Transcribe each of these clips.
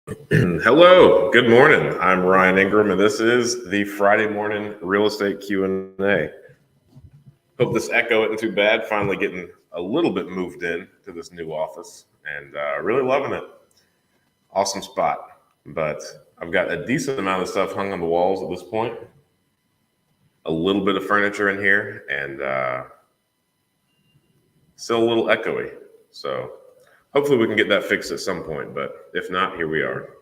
Hello, good morning. I'm Ryan Ingram, and this is the Friday morning real estate Q&A. Hope this echo isn't too bad. Finally getting a little bit moved in to this new office, and really loving it. Awesome spot, but I've got a decent amount of stuff hung on the walls at this point. A little bit of furniture in here, and still a little echoey. So hopefully we can get that fixed at some point, but if not, here we are.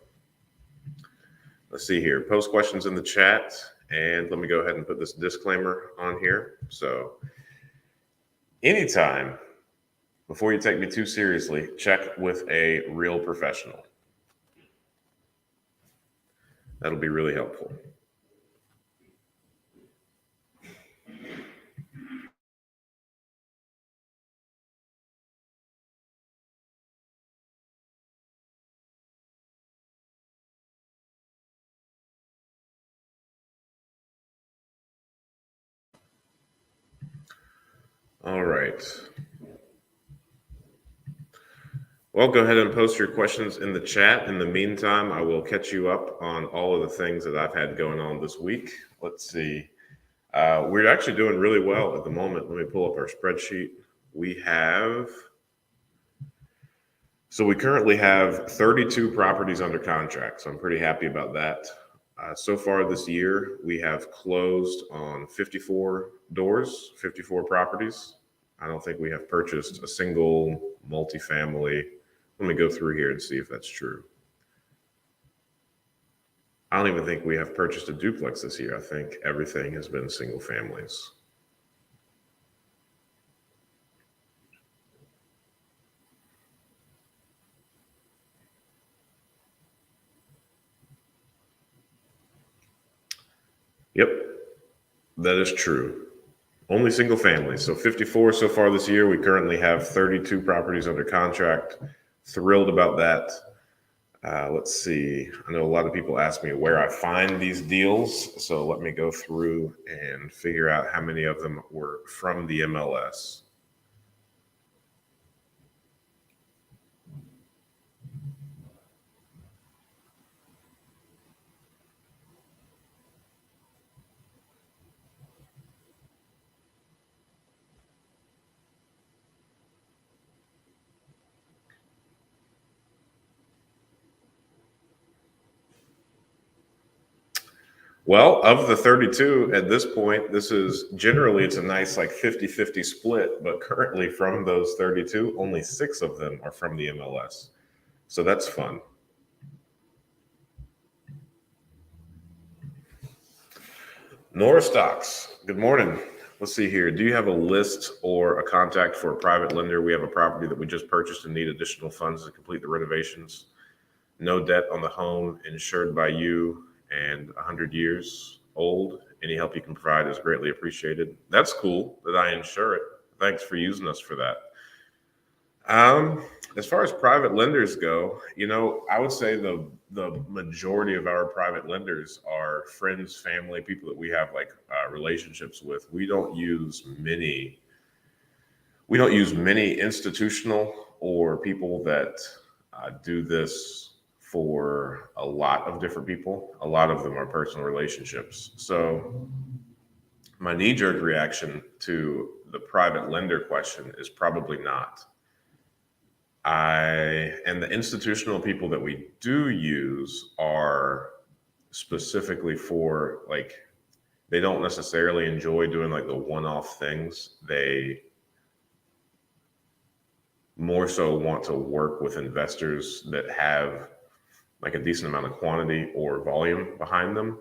Let's see here. Post questions in the chat, and let me go ahead and put this disclaimer on here. So anytime, before you take me too seriously, check with a real professional. That'll be really helpful. All right. Well, go ahead and post your questions in the chat. In the meantime, I will catch you up on all of the things that I've had going on this week. Let's see. We're actually doing really well at the moment. Let me pull up our spreadsheet. We currently have 32 properties under contract, so I'm pretty happy about that. So far this year, we have closed on 54 doors, 54 properties. I don't think we have purchased a single multifamily. Let me go through here and see if that's true. I don't even think we have purchased a duplex this year. I think everything has been single families. Yep, that is true. Only single family. So 54 so far this year. We currently have 32 properties under contract. Thrilled about that. Let's see. I know a lot of people ask me where I find these deals. So let me go through and figure out how many of them were from the MLS. Well, of the 32 at this point, this is generally it's a nice like 50-50 split, but currently from those 32, only 6 of them are from the MLS. So that's fun. Nora Stocks, good morning. Let's see here. Do you have a list or a contact for a private lender? We have a property that we just purchased and need additional funds to complete the renovations. No debt on the home, insured by you, and 100 years old. Any help you can provide is greatly appreciated. That's cool that I insure it. Thanks for using us for that. As far as private lenders go, I would say the majority of our private lenders are friends, family, people that we have like relationships with. We don't use many institutional or people that do this for a lot of different people. A lot of them are personal relationships. So my knee-jerk reaction to the private lender question is probably not. And the institutional people that we do use are specifically for like, they don't necessarily enjoy doing like the one-off things. They more so want to work with investors that have like a decent amount of quantity or volume behind them.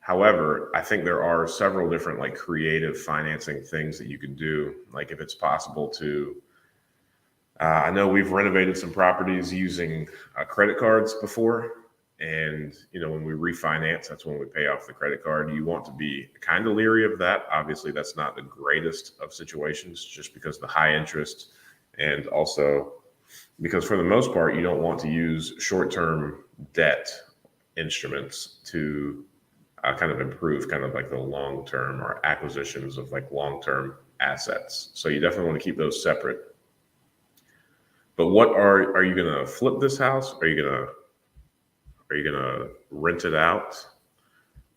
However, I think there are several different like creative financing things that you could do. Like if it's possible to, I know we've renovated some properties using credit cards before. And, when we refinance, that's when we pay off the credit card. You want to be kind of leery of that. Obviously, that's not the greatest of situations just because the high interest, and also because for the most part, you don't want to use short-term debt instruments to kind of improve kind of like the long-term or acquisitions of like long-term assets. So you definitely want to keep those separate. But what are you going to flip this house? Are you going to Are you going to rent it out?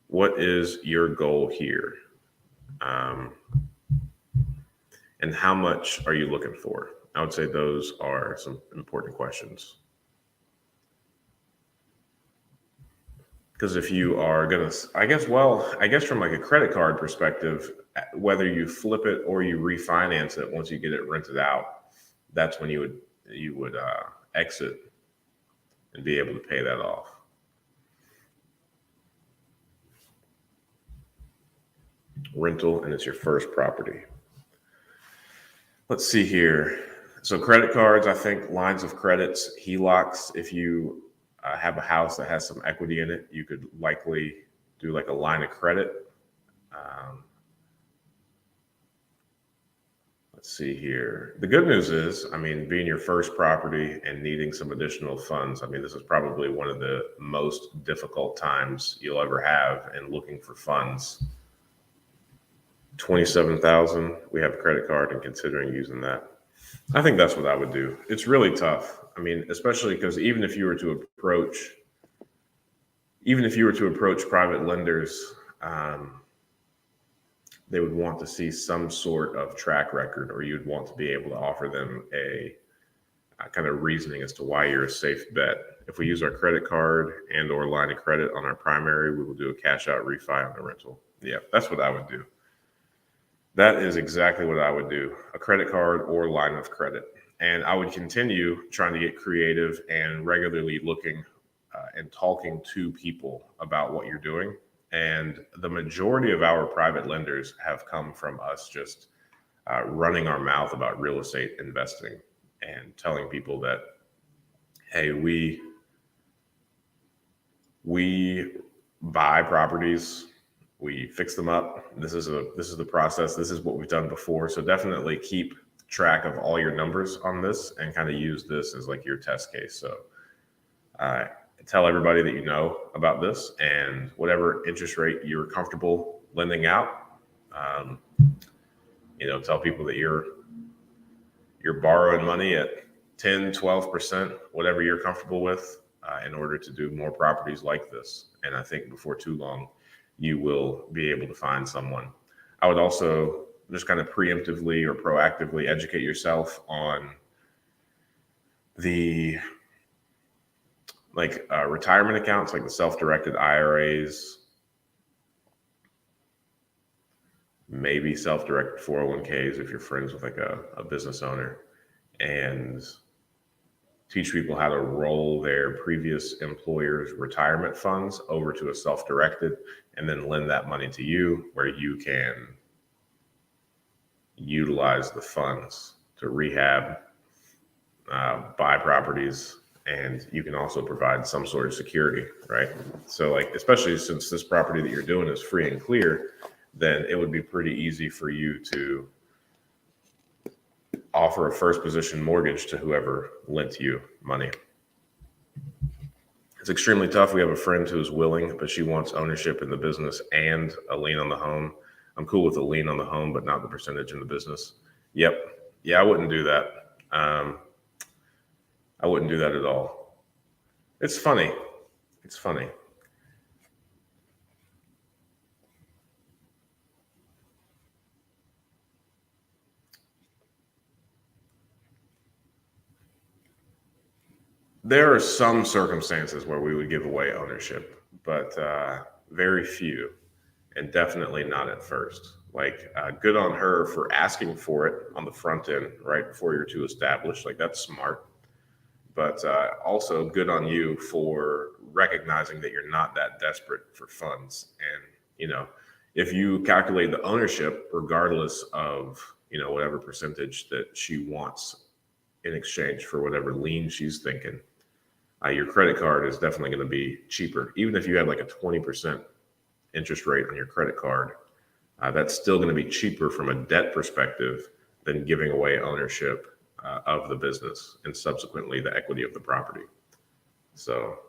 What is your goal here? And how much are you looking for? I would say those are some important questions. Because if you are going to, I guess from like a credit card perspective, whether you flip it or you refinance it, once you get it rented out, that's when you would exit and be able to pay that off. Rental, and it's your first property. Let's see here. So credit cards, I think lines of credits, HELOCs, if you have a house that has some equity in it, you could likely do like a line of credit. Let's see here. The good news is, I mean, being your first property and needing some additional funds, I mean, this is probably one of the most difficult times you'll ever have in looking for funds. 27,000, we have a credit card and considering using that. I think that's what I would do. It's really tough. I mean, especially because even if you were to approach private lenders, they would want to see some sort of track record, or you'd want to be able to offer them a kind of reasoning as to why you're a safe bet. If we use our credit card and or line of credit on our primary, we will do a cash out refi on the rental. Yeah, that's what I would do. That is exactly what I would do, a credit card or line of credit. And I would continue trying to get creative and regularly looking and talking to people about what you're doing. And the majority of our private lenders have come from us just running our mouth about real estate investing and telling people that, hey, we buy properties, we fix them up. This is the process. This is what we've done before. So definitely keep track of all your numbers on this and kind of use this as like your test case. So tell everybody that you know about this, and whatever interest rate you're comfortable lending out, tell people that you're borrowing money at 10, 12%, whatever you're comfortable with, in order to do more properties like this. And I think before too long, you will be able to find someone. I would also just kind of preemptively or proactively educate yourself on the retirement accounts, like the self-directed IRAs, maybe self-directed 401ks if you're friends with like a business owner, and teach people how to roll their previous employer's retirement funds over to a self-directed and then lend that money to you, where you can utilize the funds to rehab, buy properties, and you can also provide some sort of security, right? So like, especially since this property that you're doing is free and clear, then it would be pretty easy for you to offer a first position mortgage to whoever lent you money. It's extremely tough. We have a friend who's willing, but she wants ownership in the business and a lien on the home. I'm cool with a lien on the home, but not the percentage in the business. Yep. Yeah, I wouldn't do that. I wouldn't do that at all. It's funny. It's funny. There are some circumstances where we would give away ownership, but very few, and definitely not at first. Like, good on her for asking for it on the front end, right before you're too established. Like, that's smart. But also good on you for recognizing that you're not that desperate for funds. And, if you calculate the ownership, regardless of, whatever percentage that she wants in exchange for whatever lien she's thinking, your credit card is definitely going to be cheaper. Even if you had like a 20% interest rate on your credit card, that's still going to be cheaper from a debt perspective than giving away ownership of the business and subsequently the equity of the property. So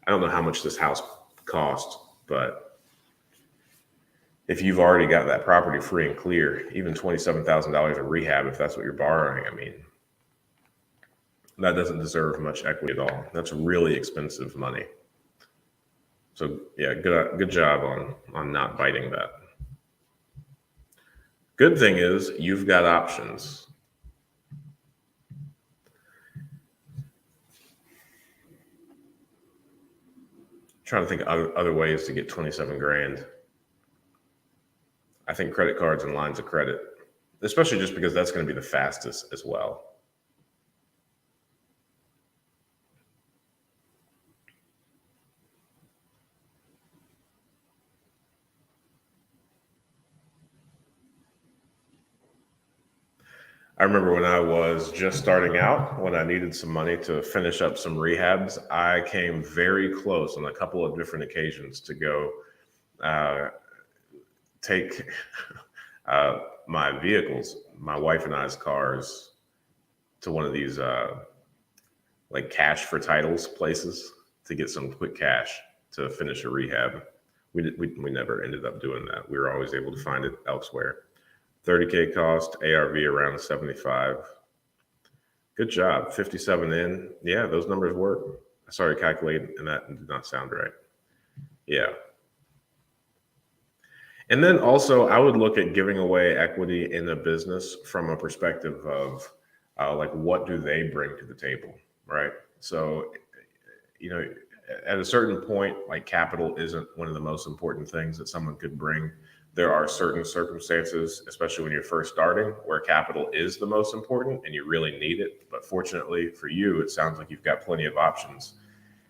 I don't know how much this house cost, but if you've already got that property free and clear, even $27,000 in rehab, if that's what you're borrowing, I mean, that doesn't deserve much equity at all. That's really expensive money. So yeah, good job on not biting that. Good thing is you've got options. Trying to think of other ways to get 27 grand. I think credit cards and lines of credit, especially just because that's going to be the fastest as well. I remember when I was just starting out, when I needed some money to finish up some rehabs, I came very close on a couple of different occasions to go uh, take my vehicles, my wife and I's cars, to one of these like cash for titles places to get some quick cash to finish a rehab. We never ended up doing that. We were always able to find it elsewhere. 30K cost, ARV around 75. Good job. 57 in. Yeah, those numbers work. I started calculating and that did not sound right. Yeah. And then also, I would look at giving away equity in a business from a perspective of like, what do they bring to the table, right? So, you know, at a certain point, like capital isn't one of the most important things that someone could bring. There are certain circumstances, especially when you're first starting, where capital is the most important and you really need it. But fortunately for you, it sounds like you've got plenty of options.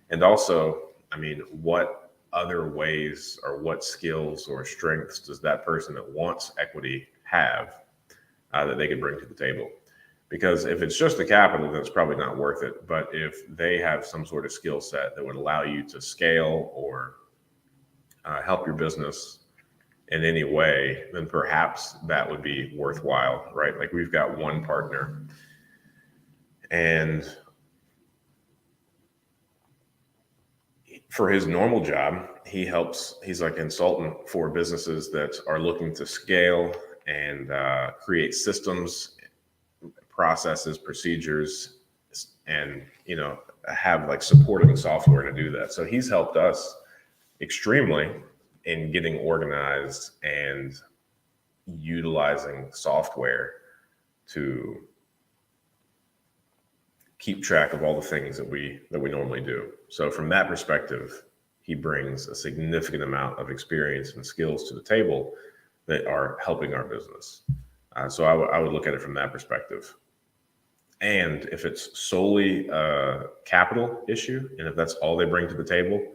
And also, I mean, what other ways or what skills or strengths does that person that wants equity have that they could bring to the table? Because if it's just the capital, then it's probably not worth it. But if they have some sort of skill set that would allow you to scale or help your business in any way, then perhaps that would be worthwhile, right? Like we've got one partner and for his normal job, he's like a consultant for businesses that are looking to scale and create systems, processes, procedures, and, you know, have like supporting software to do that. So he's helped us extremely in getting organized and utilizing software to keep track of all the things that we normally do. So from that perspective, he brings a significant amount of experience and skills to the table that are helping our business. So I would look at it from that perspective. And if it's solely a capital issue, and if that's all they bring to the table,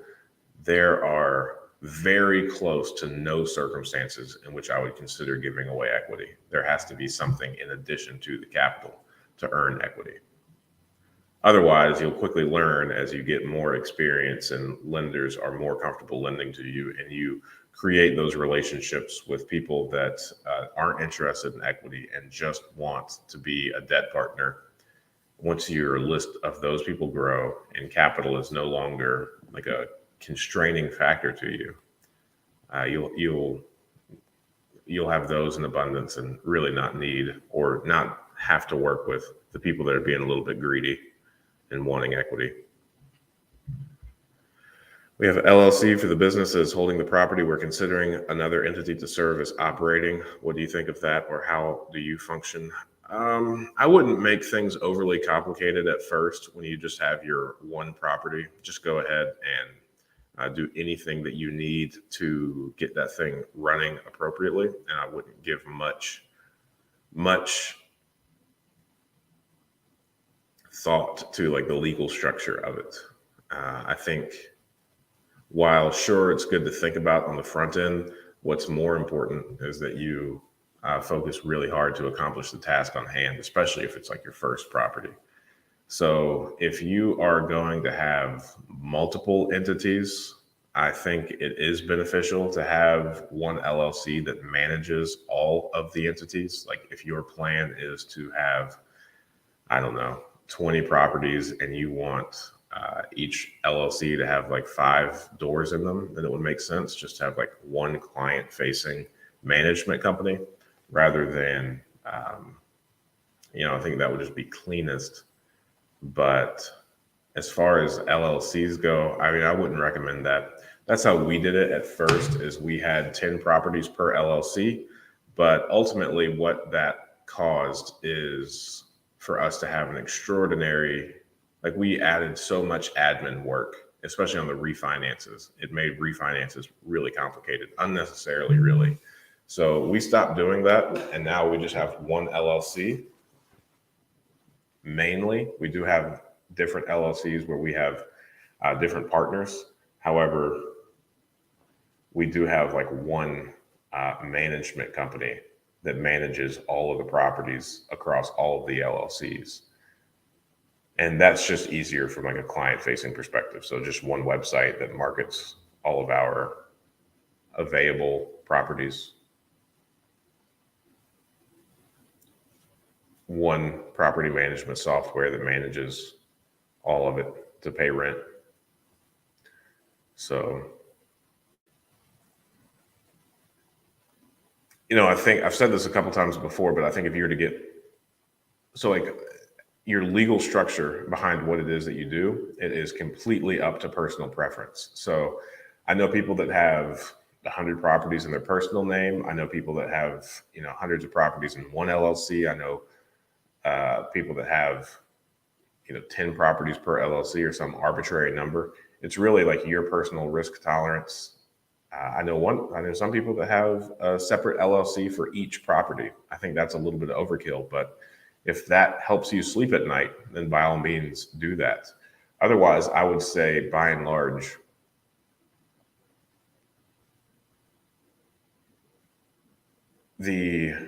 there are very close to no circumstances in which I would consider giving away equity. There has to be something in addition to the capital to earn equity. Otherwise, you'll quickly learn as you get more experience and lenders are more comfortable lending to you, and you create those relationships with people that aren't interested in equity and just want to be a debt partner. Once your list of those people grow and capital is no longer like a constraining factor to you, you'll have those in abundance and really not need or not have to work with the people that are being a little bit greedy and wanting equity. We have LLC for the business that is holding the property. We're considering another entity to serve as operating. What do you think of that, or how do you function? I wouldn't make things overly complicated at first when you just have your one property. Just go ahead and do anything that you need to get that thing running appropriately. And I wouldn't give much thought to like the legal structure of it. I think while sure it's good to think about on the front end, what's more important is that you focus really hard to accomplish the task on hand, especially if it's like your first property. So if you are going to have multiple entities, I think it is beneficial to have one LLC that manages all of the entities. Like if your plan is to have, I don't know, 20 properties and you want each LLC to have like 5 doors in them, then it would make sense just to have like one client facing management company rather than, I think that would just be cleanest. But as far as LLCs go, I mean, I wouldn't recommend that. That's how we did it at first, is we had 10 properties per LLC. But ultimately what that caused is for us to have an extraordinary, like we added so much admin work, especially on the refinances. It made refinances really complicated, unnecessarily, really. So we stopped doing that, and now we just have one LLC. Mainly, we do have different LLCs where we have different partners. However, we do have like one management company that manages all of the properties across all of the LLCs. And that's just easier from like a client facing perspective. So just one website that markets all of our available properties, one property management software that manages all of it to pay rent. So, I think I've said this a couple times before, but I think if you were to get, so like your legal structure behind what it is that you do, it is completely up to personal preference. So I know people that have 100 properties in their personal name. I know people that have, hundreds of properties in one LLC. I know people that have, 10 properties per LLC or some arbitrary number. It's really like your personal risk tolerance. I know some people that have a separate LLC for each property. I think that's a little bit of overkill, but if that helps you sleep at night, then by all means do that. Otherwise, I would say by and large, if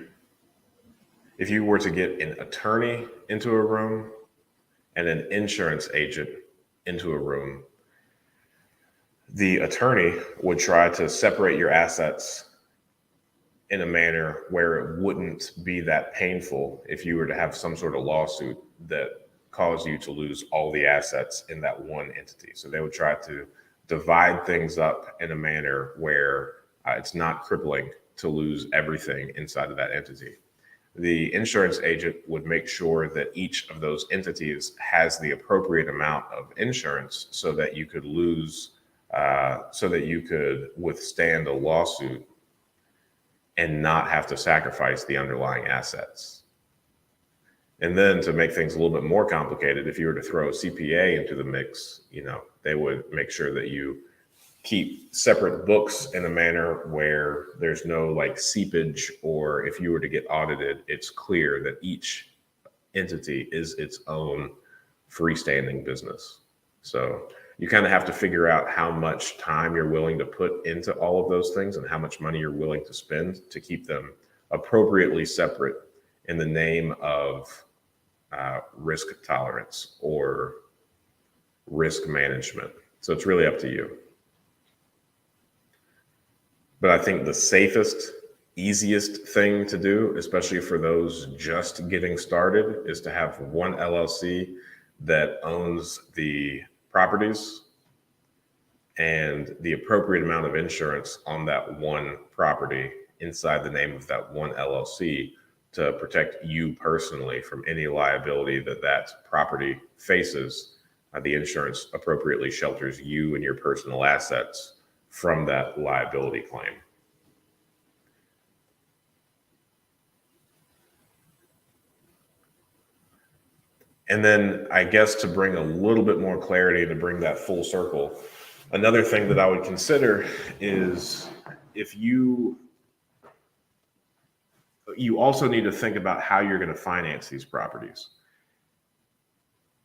you were to get an attorney into a room and an insurance agent into a room, the attorney would try to separate your assets in a manner where it wouldn't be that painful if you were to have some sort of lawsuit that caused you to lose all the assets in that one entity. So they would try to divide things up in a manner where it's not crippling to lose everything inside of that entity. The insurance agent would make sure that each of those entities has the appropriate amount of insurance so that you could withstand a lawsuit and not have to sacrifice the underlying assets. And then to make things a little bit more complicated, if you were to throw a CPA into the mix, they would make sure that you keep separate books in a manner where there's no like seepage, or if you were to get audited, it's clear that each entity is its own freestanding business. So you kind of have to figure out how much time you're willing to put into all of those things and how much money you're willing to spend to keep them appropriately separate in the name of risk tolerance or risk management. So it's really up to you. But I think the safest, easiest thing to do, especially for those just getting started, is to have one LLC that owns the properties and the appropriate amount of insurance on that one property inside the name of that one LLC to protect you personally from any liability that property faces. The insurance appropriately shelters you and your personal assets from that liability claim. And then I guess to bring a little bit more clarity, to bring that full circle, another thing that I would consider is if you also need to think about how you're going to finance these properties.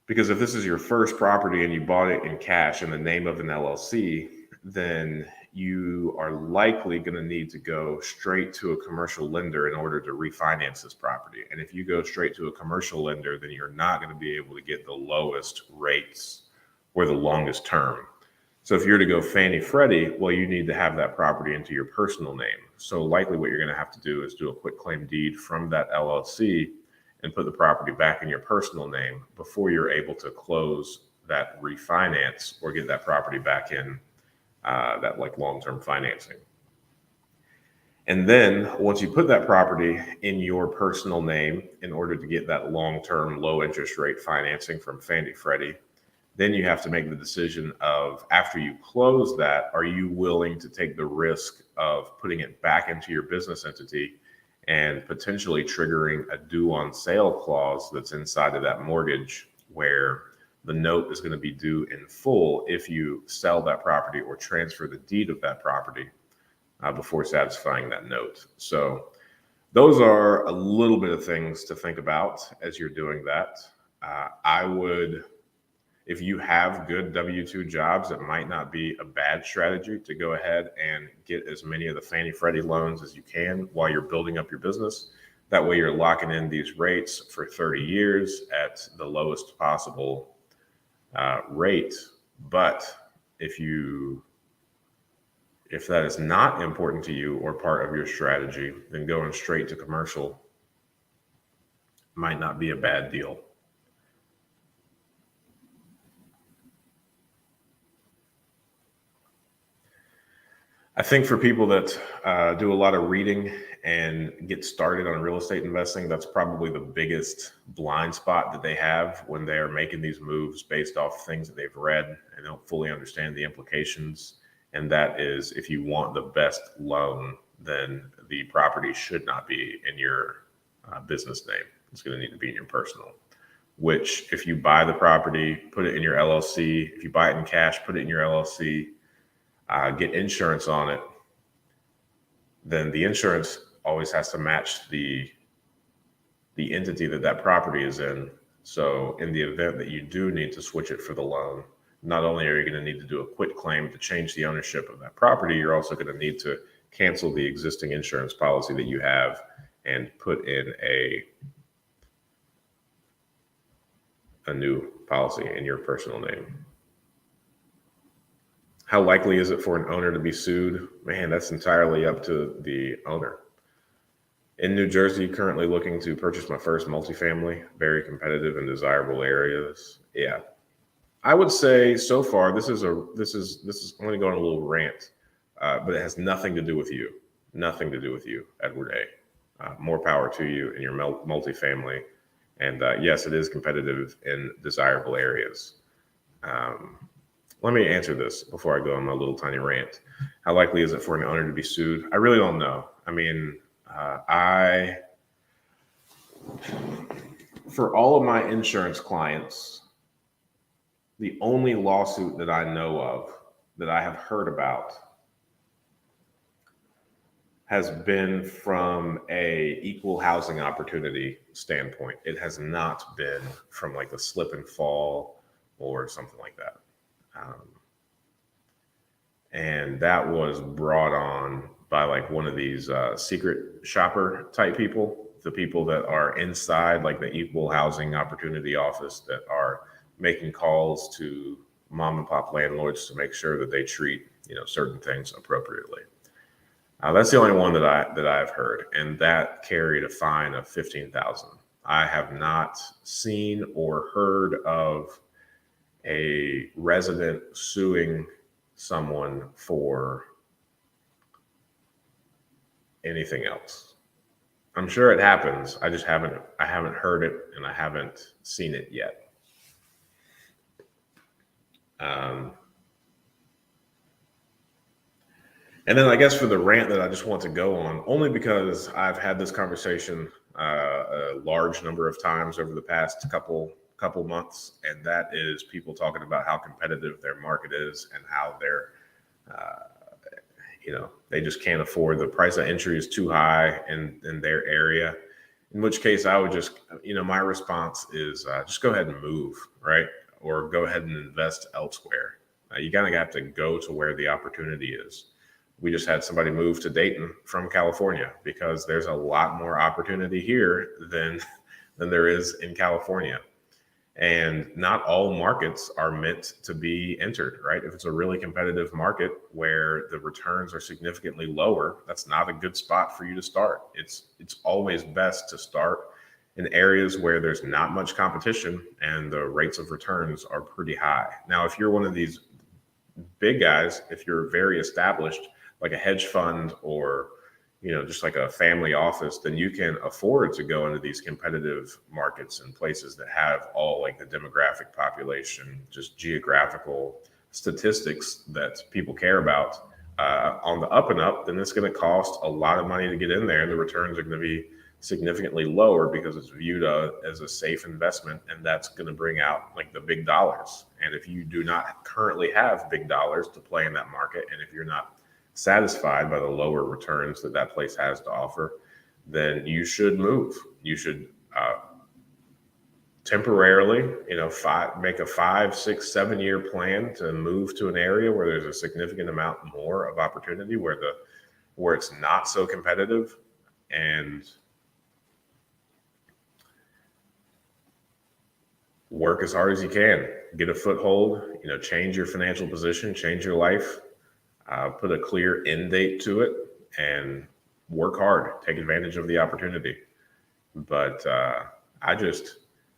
Because if this is your first property and you bought it in cash in the name of an LLC, then you are likely going to need to go straight to a commercial lender in order to refinance this property. And if you go straight to a commercial lender, then you're not going to be able to get the lowest rates or the longest term. So if you're to go Fannie Freddie, well, you need to have that property into your personal name. So likely what you're going to have to do is do a quit claim deed from that LLC and put the property back in your personal name before you're able to close that refinance or get that property back in that like long-term financing. And then once you put that property in your personal name in order to get that long-term low interest rate financing from Fannie Freddie, Then you have to make the decision of, after you close that, are you willing to take the risk of putting it back into your business entity and potentially triggering a due on sale clause that's inside of that mortgage, where the note is going to be due in full if you sell that property or transfer the deed of that property before satisfying that note. So those are a little bit of things to think about as you're doing that. I would, if you have good W-2 jobs, it might not be a bad strategy to go ahead and get as many of the Fannie Freddie loans as you can while you're building up your business. That way you're locking in these rates for 30 years at the lowest possible rate. But if that is not important to you or part of your strategy, then going straight to commercial might not be a bad deal. I think for people that do a lot of reading and get started on real estate investing, that's probably the biggest blind spot that they have when they are making these moves based off things that they've read and don't fully understand the implications. And that is, if you want the best loan, then the property should not be in your business name. It's going to need to be in your personal. Which, if you buy the property, put it in your LLC. If you buy it in cash, put it in your LLC. Get insurance on it, then the insurance always has to match the entity that property is in. So in the event that you do need to switch it for the loan, not only are you going to need to do a quit claim to change the ownership of that property, you're also going to need to cancel the existing insurance policy that you have and put in a new policy in your personal name. How likely is it for an owner to be sued? Man, that's entirely up to the owner. In New Jersey, currently looking to purchase my first multifamily, very competitive and desirable areas. Yeah, I would say so far this is I'm going to go on a little rant, but it has nothing to do with you. Nothing to do with you, Edward A. More power to you in your multifamily, and yes, it is competitive in desirable areas. Let me answer this before I go on my little tiny rant. How likely is it for an owner to be sued? I really don't know. I mean, for all of my insurance clients, the only lawsuit that I know of that I have heard about has been from a equal housing opportunity standpoint. It has not been from like a slip and fall or something like that. And that was brought on by like one of these secret shopper type people, the people that are inside like the equal housing opportunity office that are making calls to mom and pop landlords to make sure that they treat, certain things appropriately. That's the only one that I've heard, and that carried a fine of $15,000. I have not seen or heard of a resident suing someone for anything else. I'm sure it happens. I haven't heard it, and I haven't seen it yet. And then I guess for the rant that I just want to go on, only because I've had this conversation a large number of times over the past couple months, and that is people talking about how competitive their market is and how they're, they just can't afford, the price of entry is too high in their area. In which case I would just, my response is just go ahead and move, right? Or go ahead and invest elsewhere. You kind of have to go to where the opportunity is. We just had somebody move to Dayton from California because there's a lot more opportunity here than there is in California. And not all markets are meant to be entered, right? If it's a really competitive market where the returns are significantly lower, that's not a good spot for you to start. It's always best to start in areas where there's not much competition and the rates of returns are pretty high. Now, if you're one of these big guys, if you're very established, like a hedge fund or just like a family office, then you can afford to go into these competitive markets and places that have all like the demographic population, just geographical statistics that people care about on the up and up. Then it's going to cost a lot of money to get in there, and the returns are going to be significantly lower because it's viewed as a safe investment, and that's going to bring out like the big dollars. And if you do not currently have big dollars to play in that market, and if you're not satisfied by the lower returns that that place has to offer, then you should move. You should temporarily, make a 5, 6, 7 year plan to move to an area where there's a significant amount more of opportunity, where it's not so competitive, and work as hard as you can, get a foothold, change your financial position, change your life, put a clear end date to it, and work hard, take advantage of the opportunity. But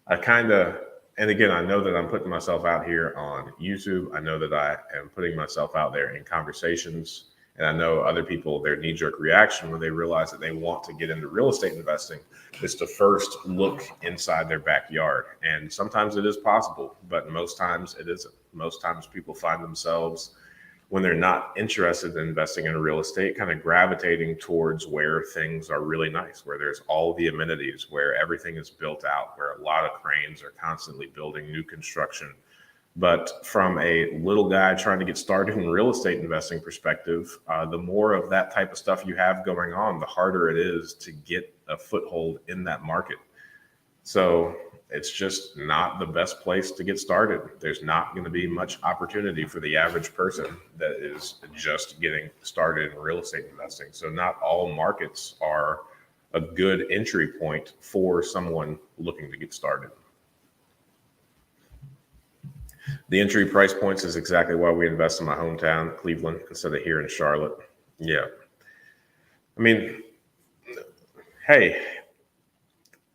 I kind of, and again, I know that I'm putting myself out here on YouTube. I know that I am putting myself out there in conversations. And I know other people, their knee-jerk reaction when they realize that they want to get into real estate investing is to first look inside their backyard. And sometimes it is possible, but most times it isn't. Most times people find themselves, when they're not interested in investing in real estate, kind of gravitating towards where things are really nice, where there's all the amenities, where everything is built out, where a lot of cranes are constantly building new construction. But from a little guy trying to get started in real estate investing perspective, the more of that type of stuff you have going on, the harder it is to get a foothold in that market. So it's just not the best place to get started. There's not going to be much opportunity for the average person that is just getting started in real estate investing. So not all markets are a good entry point for someone looking to get started. The entry price points is exactly why we invest in my hometown, Cleveland, instead of here in Charlotte. Yeah. I mean, hey,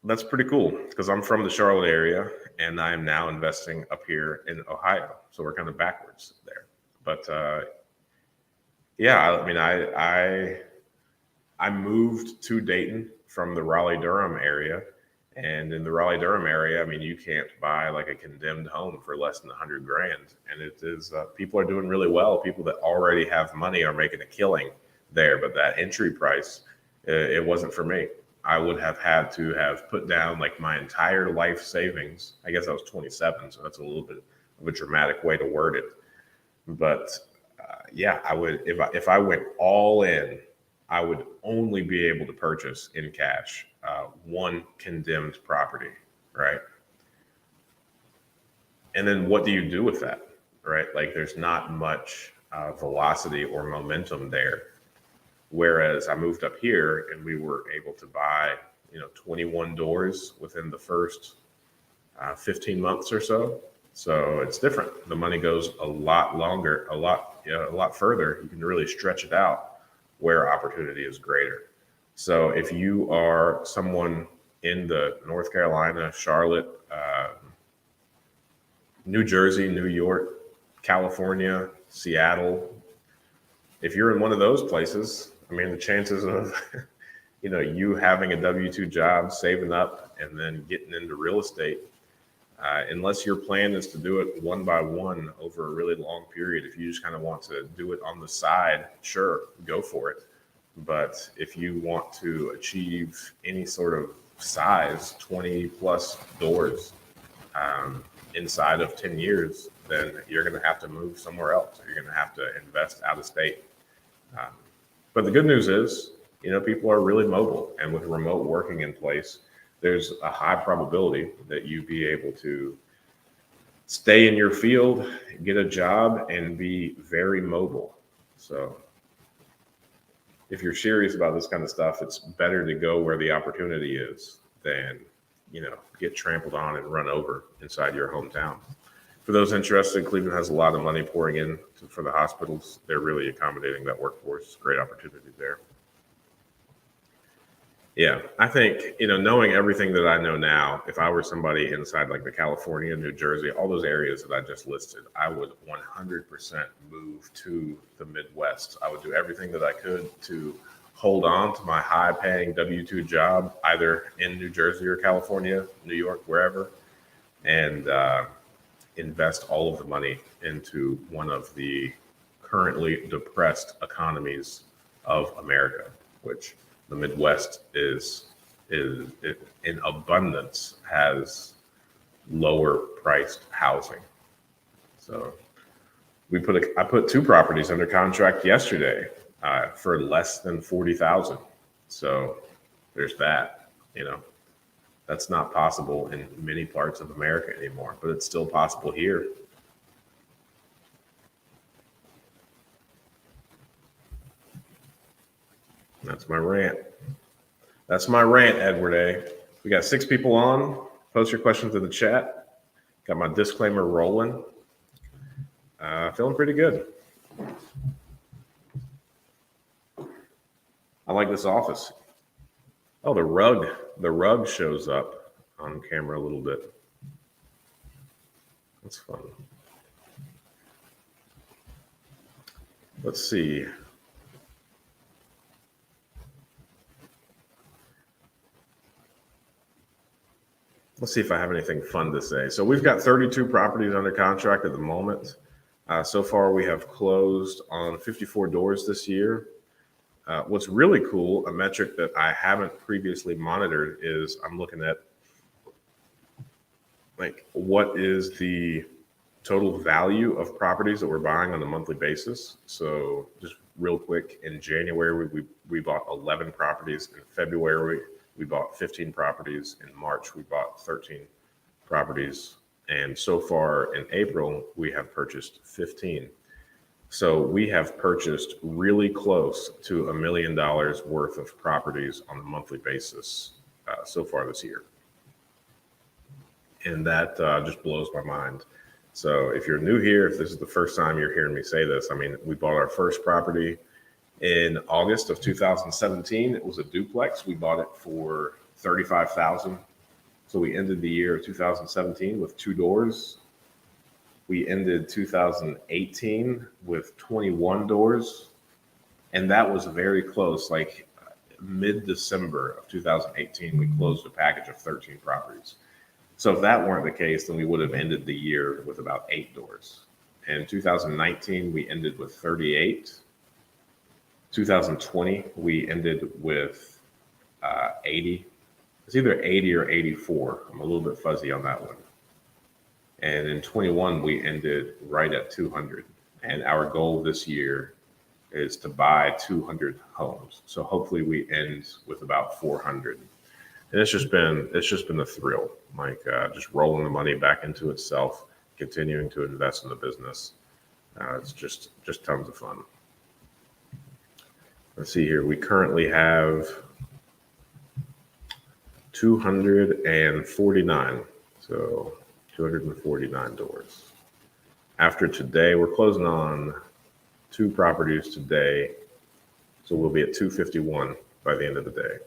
that's pretty cool because I'm from the Charlotte area and I am now investing up here in Ohio. So we're kind of backwards there. But yeah, I mean, I moved to Dayton from the Raleigh-Durham area. And in the Raleigh-Durham area, I mean, you can't buy like a condemned home for less than $100,000. And it is, people are doing really well. People that already have money are making a killing there. But that entry price, it wasn't for me. I would have had to have put down like my entire life savings. I guess I was 27, so that's a little bit of a dramatic way to word it. But yeah, I would, if I went all in, I would only be able to purchase in cash one condemned property, right? And then what do you do with that, right? Like there's not much velocity or momentum there. Whereas I moved up here and we were able to buy, 21 doors within the first 15 months or so. So it's different. The money goes a lot longer, a lot further. You can really stretch it out where opportunity is greater. So if you are someone in the North Carolina, Charlotte, New Jersey, New York, California, Seattle, if you're in one of those places, I mean, the chances of, you having a W-2 job, saving up, and then getting into real estate, unless your plan is to do it one by one over a really long period, if you just kind of want to do it on the side, sure, go for it. But if you want to achieve any sort of size, 20 plus doors inside of 10 years, then you're going to have to move somewhere else. You're going to have to invest out of state. But the good news is, people are really mobile, and with remote working in place, there's a high probability that you be able to stay in your field, get a job, and be very mobile. So if you're serious about this kind of stuff, it's better to go where the opportunity is than, get trampled on and run over inside your hometown. For those interested, Cleveland has a lot of money pouring in for the hospitals. They're really accommodating that workforce. Great opportunity there. Yeah, I think, knowing everything that I know now, if I were somebody inside like the California, New Jersey, all those areas that I just listed, I would 100% move to the Midwest. I would do everything that I could to hold on to my high paying W-2 job, either in New Jersey or California, New York, wherever, and invest all of the money into one of the currently depressed economies of America, which the Midwest is in abundance has lower priced housing. So I put 2 properties under contract yesterday for less than 40,000. So there's that. That's not possible in many parts of America anymore, but it's still possible here. That's my rant. Edward A. We got 6 people on. Post your questions in the chat. Got my disclaimer rolling. Feeling pretty good. I like this office. Oh, the rug shows up on camera a little bit. That's fun. Let's see. Let's see if I have anything fun to say. So we've got 32 properties under contract at the moment. So far, we have closed on 54 doors this year. What's really cool, a metric that I haven't previously monitored, is I'm looking at what is the total value of properties that we're buying on a monthly basis. So just real quick, in January, we bought 11 properties. In February, we bought 15 properties. In March, we bought 13 properties. And so far in April, we have purchased 15. So we have purchased really close to $1 million worth of properties on a monthly basis so far this year. And that just blows my mind. So if you're new here, if this is the first time you're hearing me say this, we bought our first property in August of 2017. It was a duplex. We bought it for $35,000. So we ended the year of 2017 with 2 doors. We ended 2018 with 21 doors. And that was very close. Like mid-December of 2018, we closed a package of 13 properties. So if that weren't the case, then we would have ended the year with about 8 doors. In 2019, we ended with 38. 2020, we ended with 80. It's either 80 or 84. I'm a little bit fuzzy on that one. And in 21, we ended right at 200. And our goal this year is to buy 200 homes. So hopefully we end with about 400. And it's just been a thrill, just rolling the money back into itself, continuing to invest in the business. It's just tons of fun. Let's see here. We currently have 249. So 249 doors. After today, we're closing on 2 properties today. So we'll be at 251 by the end of the day.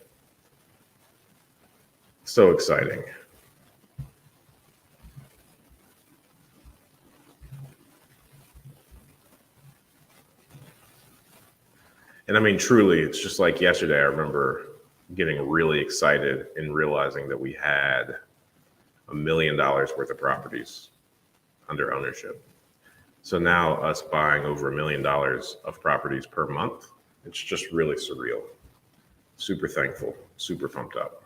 So exciting. And truly, it's just like yesterday. I remember getting really excited and realizing that we had $1 million worth of properties under ownership. So now us buying over $1 million of properties per month, it's just really surreal. Super thankful, super pumped up.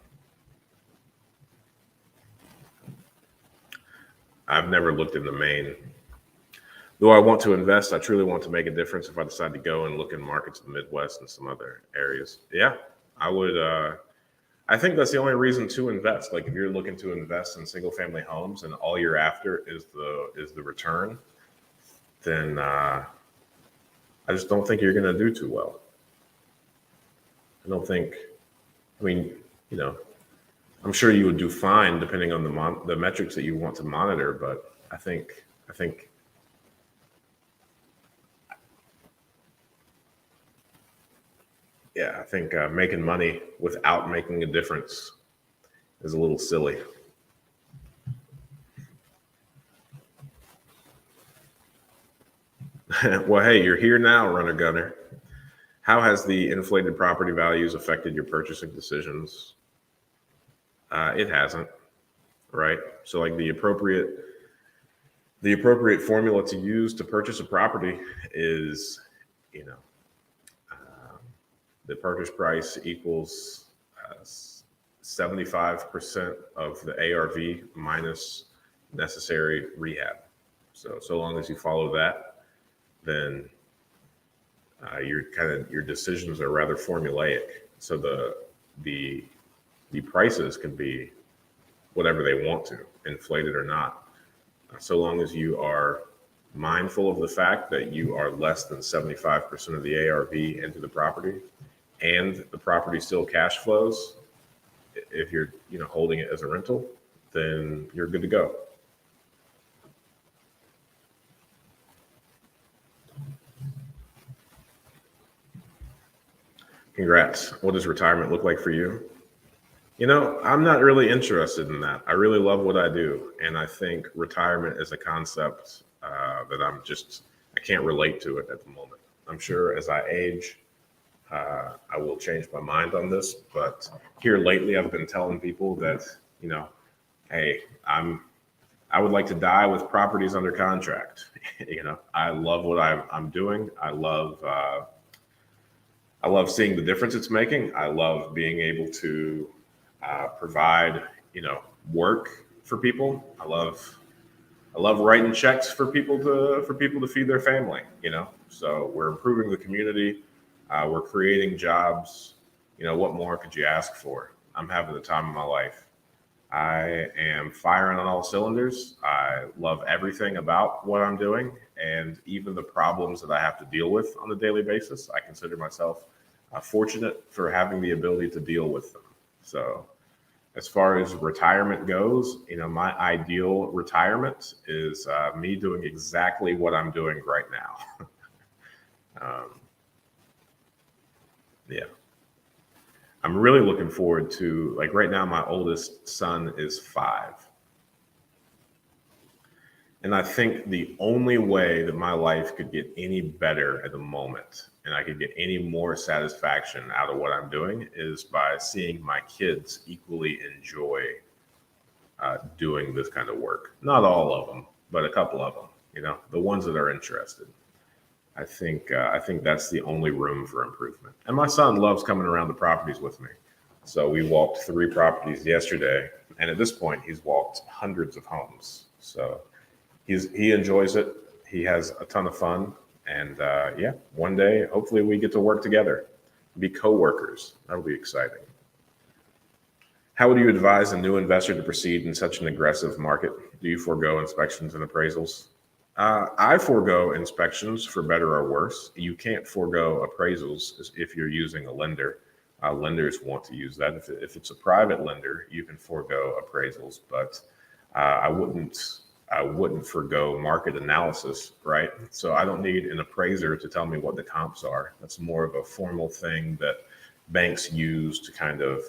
I've never looked into Maine. Though I want to invest, I truly want to make a difference if I decide to go and look in markets in the Midwest and some other areas. Yeah, I would. I think that's the only reason to invest. Like if you're looking to invest in single family homes and all you're after is the return, then I just don't think you're going to do too well. I don't think. I'm sure you would do fine depending on the metrics that you want to monitor, but I think making money without making a difference is a little silly. Well, hey, you're here now, Runner Gunner. How has the inflated property values affected your purchasing decisions? It hasn't, right? So like the appropriate formula to use to purchase a property is, you know, um, the purchase price equals 75% of the ARV minus necessary rehab. So long as you follow that, then your decisions are rather formulaic. So the the prices can be whatever they want to, inflated or not, so long as you are mindful of the fact that you are less than 75% of the ARV into the property, and the property still cash flows. If you're holding it as a rental, then you're good to go. Congrats. What does retirement look like for you? I'm not really interested in that. I really love what I do, and I think retirement is a concept that I can't relate to it at the moment. I'm sure as I age, I will change my mind on this, but here lately, I've been telling people that, hey, I would like to die with properties under contract. I love what I'm doing. I love seeing the difference it's making. I love being able to provide, work for people. I love writing checks for people to feed their family. So we're improving the community. We're creating jobs. What more could you ask for? I'm having the time of my life. I am firing on all cylinders. I love everything about what I'm doing, and even the problems that I have to deal with on a daily basis. I consider myself fortunate for having the ability to deal with them. So, as far as retirement goes, my ideal retirement is me doing exactly what I'm doing right now. um, yeah. I'm really looking forward to, like, right now, my oldest son is 5. And I think the only way that my life could get any better at the moment, and I could get any more satisfaction out of what I'm doing, is by seeing my kids equally enjoy doing this kind of work. Not all of them, but a couple of them, the ones that are interested. I think that's the only room for improvement. And my son loves coming around the properties with me. So we walked 3 properties yesterday, and at this point, he's walked hundreds of homes. So he enjoys it. He has a ton of fun, and yeah, one day hopefully we get to work together, be co-workers. That'll be exciting. How would you advise a new investor to proceed in such an aggressive market? Do you forego inspections and appraisals? I forego inspections for better or worse. You can't forego appraisals if you're using a lender. Lenders want to use that. If it's a private lender, you can forego appraisals, but I wouldn't forego market analysis, right? So I don't need an appraiser to tell me what the comps are. That's more of a formal thing that banks use to kind of,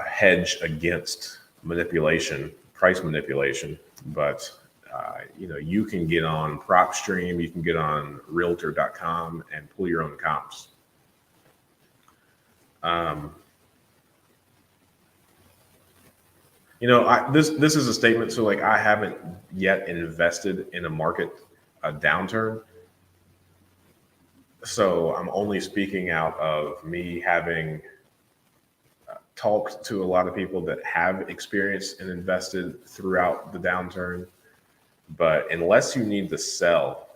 hedge against manipulation, price manipulation. But you can get on PropStream, you can get on Realtor.com and pull your own comps. This is a statement. So, like, I haven't yet invested in a market downturn. So I'm only speaking out of me having talked to a lot of people that have experienced and invested throughout the downturn. But unless you need to sell,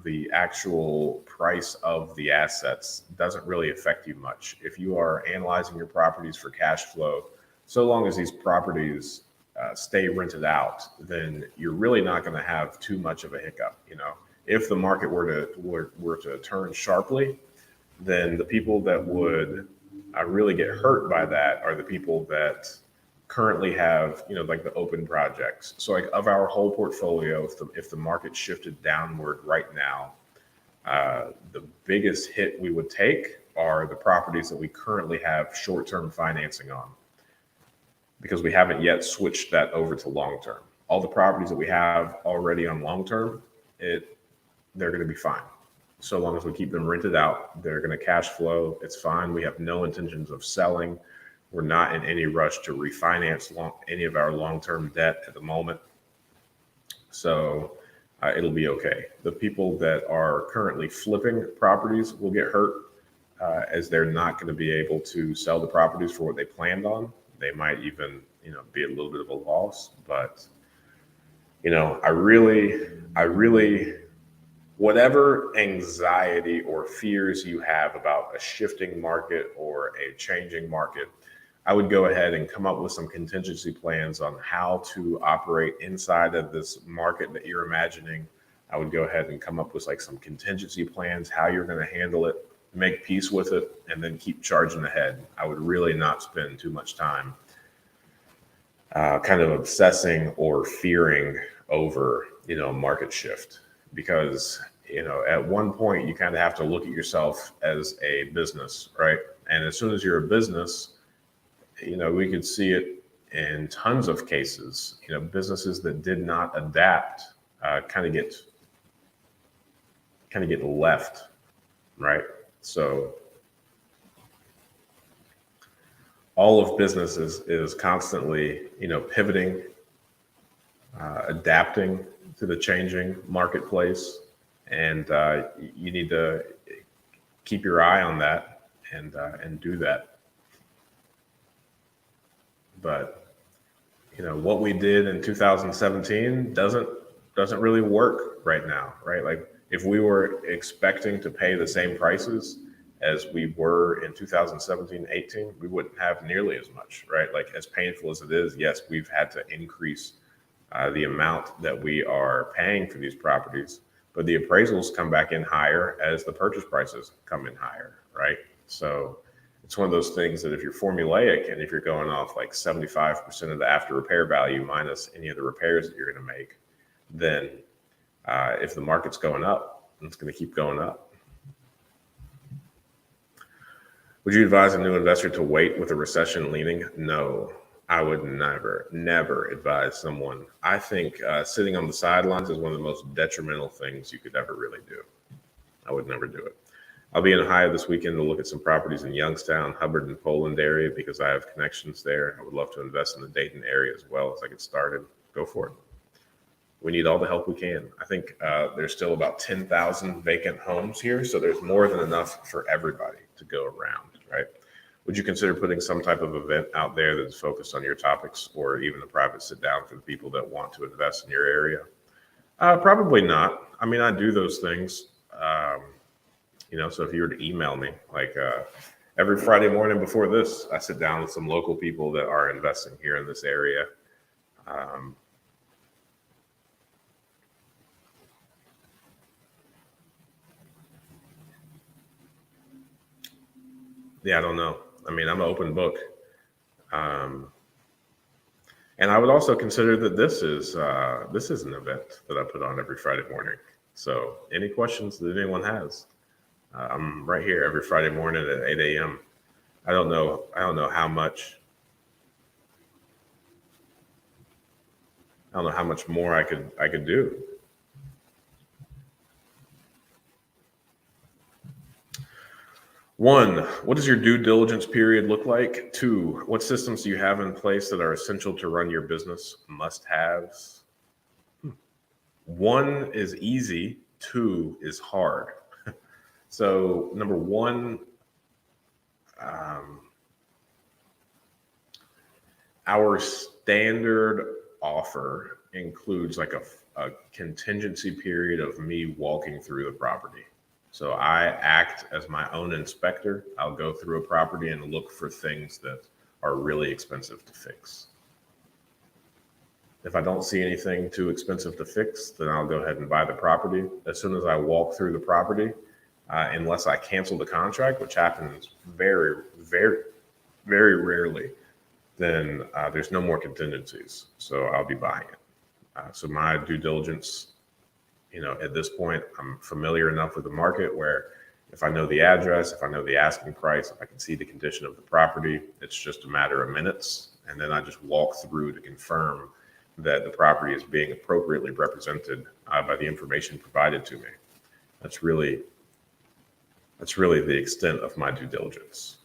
the actual price of the assets doesn't really affect you much. If you are analyzing your properties for cash flow, so long as these properties stay rented out, then you're really not going to have too much of a hiccup. If the market were to turn sharply, then the people that would really get hurt by that are the people that currently have, like the open projects. So, like, of our whole portfolio, if the market shifted downward right now, the biggest hit we would take are the properties that we currently have short-term financing on, because we haven't yet switched that over to long-term. All the properties that we have already on long-term, they're going to be fine. So long as we keep them rented out, they're going to cash flow. It's fine. We have no intentions of selling. We're not in any rush to refinance any of our long-term debt at the moment. So it'll be okay. The people that are currently flipping properties will get hurt as they're not going to be able to sell the properties for what they planned on. They might even, be a little bit of a loss. But, I really, whatever anxiety or fears you have about a shifting market or a changing market, I would go ahead and come up with some contingency plans on how to operate inside of this market that you're imagining. I would go ahead and come up with like some contingency plans, how you're going to handle it, make peace with it, and then keep charging ahead. I would really not spend too much time kind of obsessing or fearing over, market shift, because, at one point you kind of have to look at yourself as a business, right? And as soon as you're a business, we could see it in tons of cases, businesses that did not adapt kind of get left, right? So all of businesses is constantly, pivoting, adapting to the changing marketplace. And you need to keep your eye on that and do that. But, what we did in 2017 doesn't really work right now, right? Like if we were expecting to pay the same prices as we were in 2017, 18, we wouldn't have nearly as much, right? Like as painful as it is, yes, we've had to increase the amount that we are paying for these properties, but the appraisals come back in higher as the purchase prices come in higher, right? So it's one of those things that if you're formulaic and if you're going off like 75% of the after repair value minus any of the repairs that you're going to make, then if the market's going up, it's going to keep going up. Would you advise a new investor to wait with a recession leaning? No, I would never advise someone. I think sitting on the sidelines is one of the most detrimental things you could ever really do. I would never do it. I'll be in Ohio this weekend to look at some properties in Youngstown, Hubbard, and Poland area because I have connections there. I would love to invest in the Dayton area as well as I get started. Go for it. We need all the help we can. I think there's still about 10,000 vacant homes here, so there's more than enough for everybody to go around, right? Would you consider putting some type of event out there that's focused on your topics or even a private sit down for the people that want to invest in your area? Probably not. I mean, I do those things, so if you were to email me, like every Friday morning before this, I sit down with some local people that are investing here in this area. Yeah, I don't know. I mean, I'm an open book. And I would also consider that this is an event that I put on every Friday morning. So any questions that anyone has, I'm right here every Friday morning at 8 a.m. I don't know how much more I could do. One, what does your due diligence period look like? Two, what systems do you have in place that are essential to run your business? Must-haves. One is easy. Two is hard. So number one, our standard offer includes like a contingency period of me walking through the property. So I act as my own inspector. I'll go through a property and look for things that are really expensive to fix. If I don't see anything too expensive to fix, then I'll go ahead and buy the property. As soon as I walk through the property, unless I cancel the contract, which happens very, very, very rarely, then there's no more contingencies. So I'll be buying it. So my due diligence, at this point, I'm familiar enough with the market where if I know the address, if I know the asking price, if I can see the condition of the property, it's just a matter of minutes. And then I just walk through to confirm that the property is being appropriately represented by the information provided to me. That's really That's really the extent of my due diligence.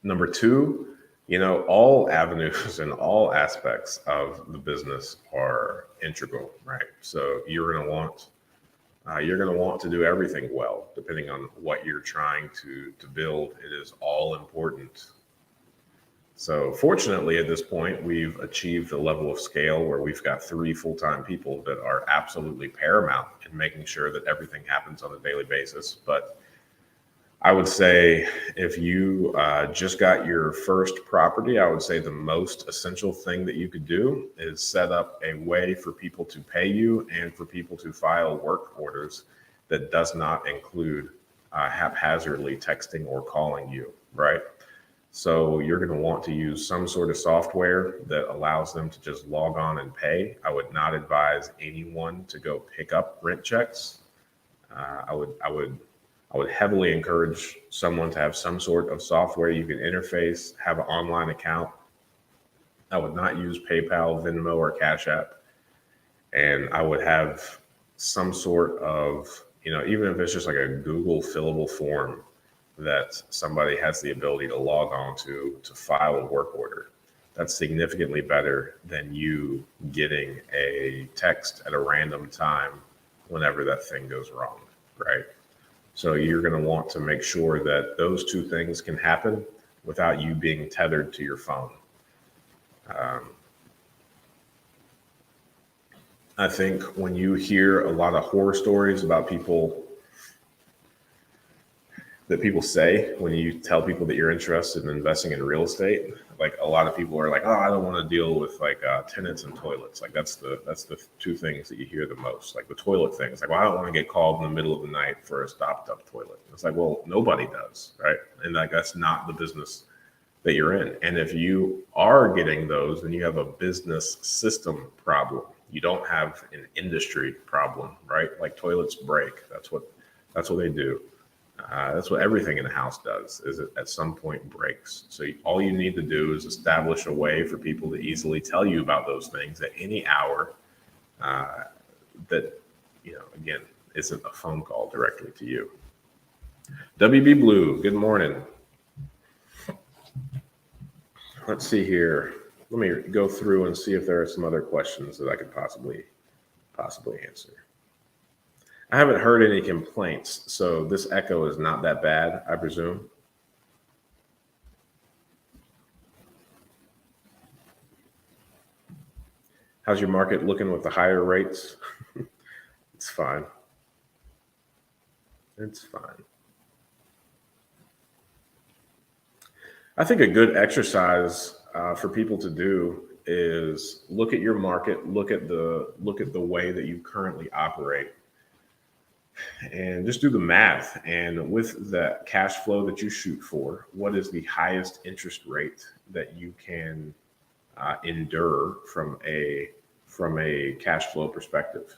Number two, all avenues and all aspects of the business are integral, right? So you're going to want to do everything well, depending on what you're trying to build. It is all important. So fortunately, at this point, we've achieved a level of scale where we've got 3 full-time people that are absolutely paramount in making sure that everything happens on a daily basis. But I would say if you just got your first property, I would say the most essential thing that you could do is set up a way for people to pay you and for people to file work orders that does not include haphazardly texting or calling you, right? So you're going to want to use some sort of software that allows them to just log on and pay. I would not advise anyone to go pick up rent checks. I would heavily encourage someone to have some sort of software you can interface, have an online account. I would not use PayPal, Venmo, or Cash App. And I would have some sort of, even if it's just like a Google fillable form that somebody has the ability to log on to file a work order. That's significantly better than you getting a text at a random time whenever that thing goes wrong, right? So you're going to want to make sure that those 2 things can happen without you being tethered to your phone. I think when you hear a lot of horror stories about people say when you tell people that you're interested in investing in real estate, like a lot of people are like, oh, I don't want to deal with like tenants and toilets. Like that's the 2 things that you hear the most. Like the toilet thing. It's like, well, I don't want to get called in the middle of the night for a stopped up toilet. It's like, well, nobody does, right? And like that's not the business that you're in. And if you are getting those, then you have a business system problem. You don't have an industry problem, right? Like toilets break. That's what they do. That's what everything in a house does, is it at some point breaks. So all you need to do is establish a way for people to easily tell you about those things at any hour that, again, isn't a phone call directly to you. WB Blue, good morning. Let's see here. Let me go through and see if there are some other questions that I could possibly answer. I haven't heard any complaints, so this echo is not that bad, I presume. How's your market looking with the higher rates? It's fine. It's fine. I think a good exercise for people to do is look at your market, look at the way that you currently operate, and just do the math. And with the cash flow that you shoot for, what is the highest interest rate that you can endure from a cash flow perspective?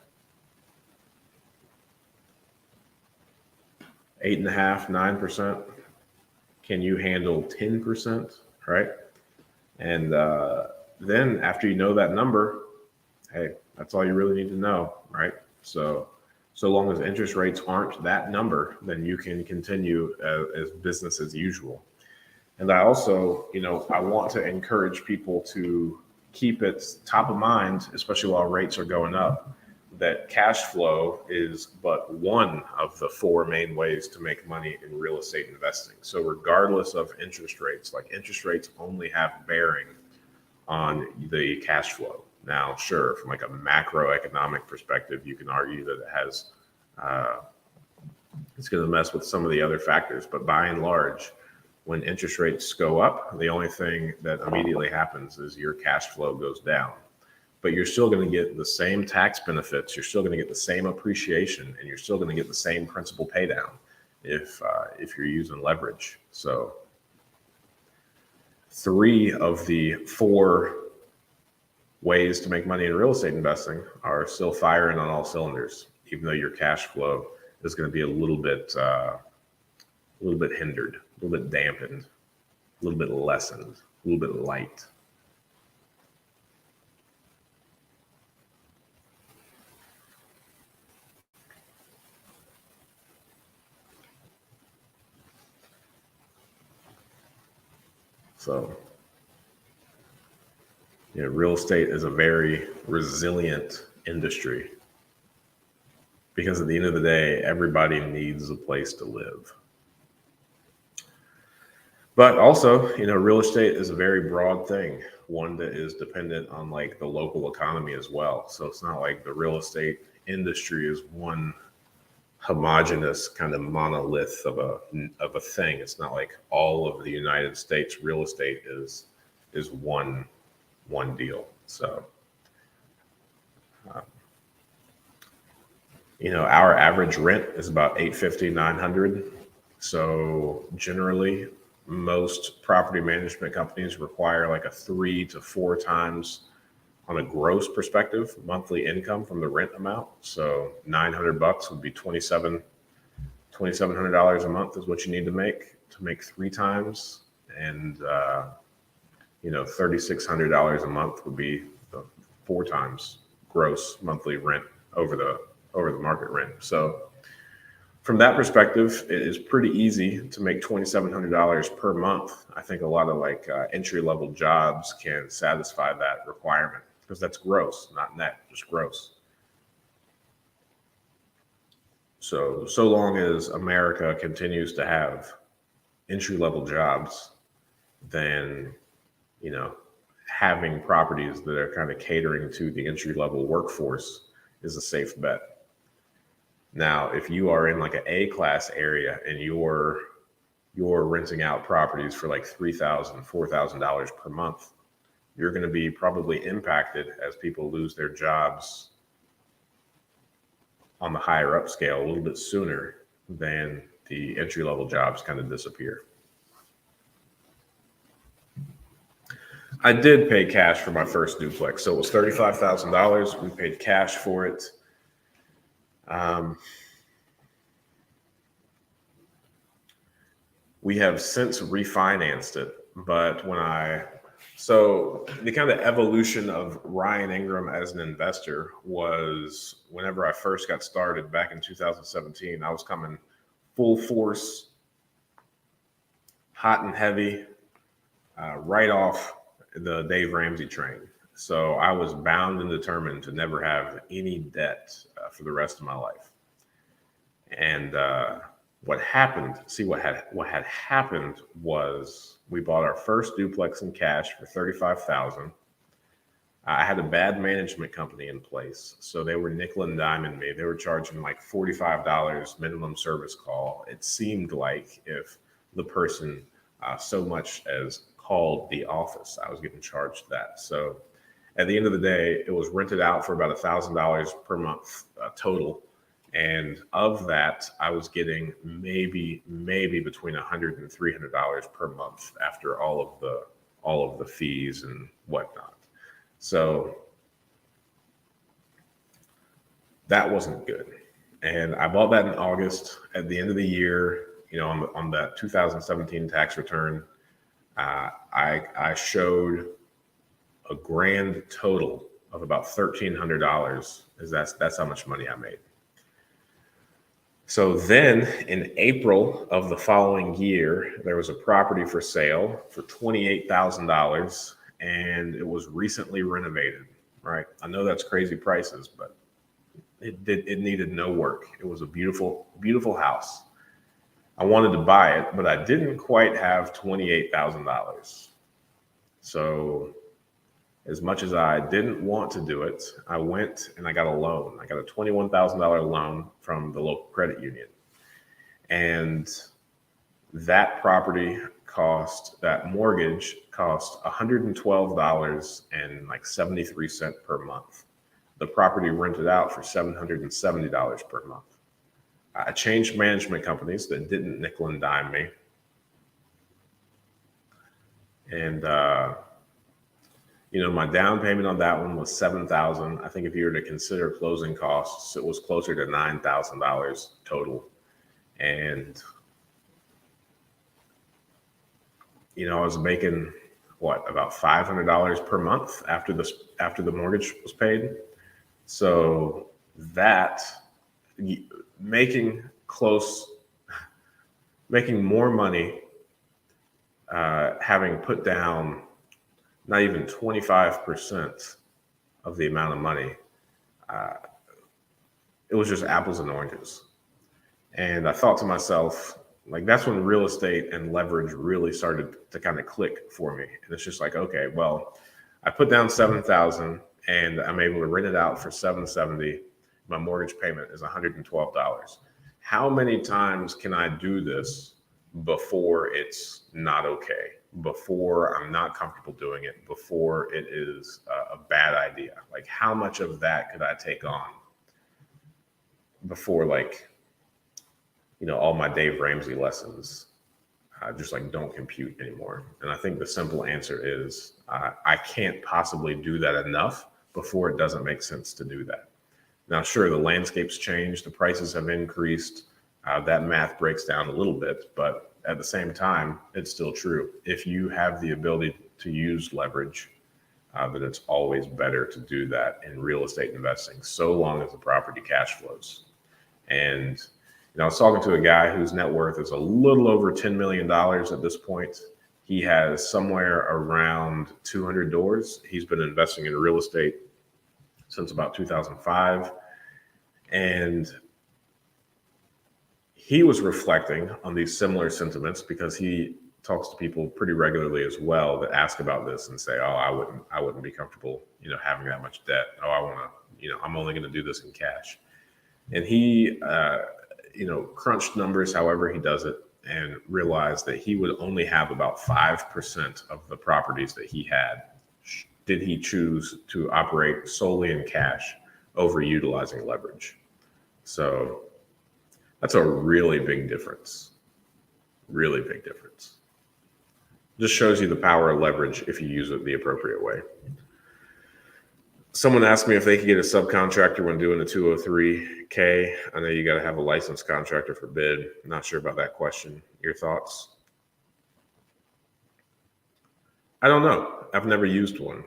8.5%, 9%. Can you handle 10%? Right? And then after you know that number, hey, that's all you really need to know, right? So long as interest rates aren't that number, then you can continue as business as usual. And I also, I want to encourage people to keep it top of mind, especially while rates are going up, that cash flow is but one of the 4 main ways to make money in real estate investing. So regardless of interest rates, like interest rates only have bearing on the cash flow. Now, sure, from like a macroeconomic perspective, you can argue that it has, it's going to mess with some of the other factors, but by and large, when interest rates go up, the only thing that immediately happens is your cash flow goes down. But you're still going to get the same tax benefits. You're still going to get the same appreciation, and you're still going to get the same principal pay down if you're using leverage. So 3 of the 4 ways to make money in real estate investing are still firing on all cylinders, even though your cash flow is going to be a little bit hindered, a little bit dampened, a little bit lessened, a little bit light. So, real estate is a very resilient industry because at the end of the day, everybody needs a place to live. But also, real estate is a very broad thing, one that is dependent on like the local economy as well. So it's not like the real estate industry is one homogenous kind of monolith of a thing. It's not like all of the United States real estate is one deal. So our average rent is about $850, $900. So generally, most property management companies require like a 3 to 4 times on a gross perspective monthly income from the rent amount. So $900 would be $2,700 a month is what you need to make 3 times, and $3,600 a month would be the 4 times gross monthly rent over the market rent. So from that perspective, it is pretty easy to make $2,700 per month. I think a lot of like entry level jobs can satisfy that requirement because that's gross, not net, just gross. So long as America continues to have entry level jobs, then having properties that are kind of catering to the entry level workforce is a safe bet. Now, if you are in like an A-class area and you're renting out properties for like $3,000, $4,000 per month, you're going to be probably impacted as people lose their jobs on the higher up scale a little bit sooner than the entry level jobs kind of disappear. I did pay cash for my first duplex. So it was $35,000. We paid cash for it. We have since refinanced it, but so the kind of evolution of Ryan Ingram as an investor was whenever I first got started back in 2017, I was coming full force, hot and heavy, right off the Dave Ramsey train. So I was bound and determined to never have any debt for the rest of my life. And what had happened was we bought our first duplex in cash for $35,000. I had a bad management company in place, so they were nickel and diming me. They were charging like $45 minimum service call. It seemed like if the person so much as called the office, I was getting charged that. So at the end of the day, it was rented out for about $1,000 per month total. And of that, I was getting maybe between $100 and $300 per month after all of the fees and whatnot. So that wasn't good. And I bought that in August. At the end of the year, on that 2017 tax return, I showed a grand total of about $1,300. That's how much money I made. So then in April of the following year, there was a property for sale for $28,000, and it was recently renovated, right? I know that's crazy prices, but it needed no work. It was a beautiful, beautiful house. I wanted to buy it, but I didn't quite have $28,000. So as much as I didn't want to do it, I went and I got a loan. I got a $21,000 loan from the local credit union. And that mortgage cost $112.73 per month. The property rented out for $770 per month. I changed management companies that didn't nickel and dime me. And, my down payment on that one was $7,000. I think if you were to consider closing costs, it was closer to $9,000 total. And, I was making about $500 per month after the mortgage was paid. So that making more money having put down not even 25% of the amount of money, it was just apples and oranges. And I thought to myself, like, that's when real estate and leverage really started to kind of click for me. And it's just like, okay, well, I put down 7,000 and I'm able to rent it out for 770. My mortgage payment is $112. How many times can I do this before it's not okay? Before I'm not comfortable doing it, before it is a bad idea? Like, how much of that could I take on before, like, all my Dave Ramsey lessons just like don't compute anymore? And I think the simple answer is I can't possibly do that enough before it doesn't make sense to do that. Now, sure, the landscape's changed, the prices have increased, that math breaks down a little bit, but at the same time, it's still true. If you have the ability to use leverage, that it's always better to do that in real estate investing, so long as the property cash flows. And I was talking to a guy whose net worth is a little over $10 million at this point. He has somewhere around 200 doors. He's been investing in real estate since about 2005. And he was reflecting on these similar sentiments because he talks to people pretty regularly as well that ask about this and say, oh, I wouldn't be comfortable, having that much debt. Oh, I want to, I'm only going to do this in cash. And he, crunched numbers however he does it and realized that he would only have about 5% of the properties that he had did he choose to operate solely in cash over utilizing leverage. So that's a really big difference. Really big difference. Just shows you the power of leverage if you use it the appropriate way. Someone asked me if they could get a subcontractor when doing a 203K. I know you got to have a licensed contractor for bid. I'm not sure about that question. Your thoughts? I don't know. I've never used one.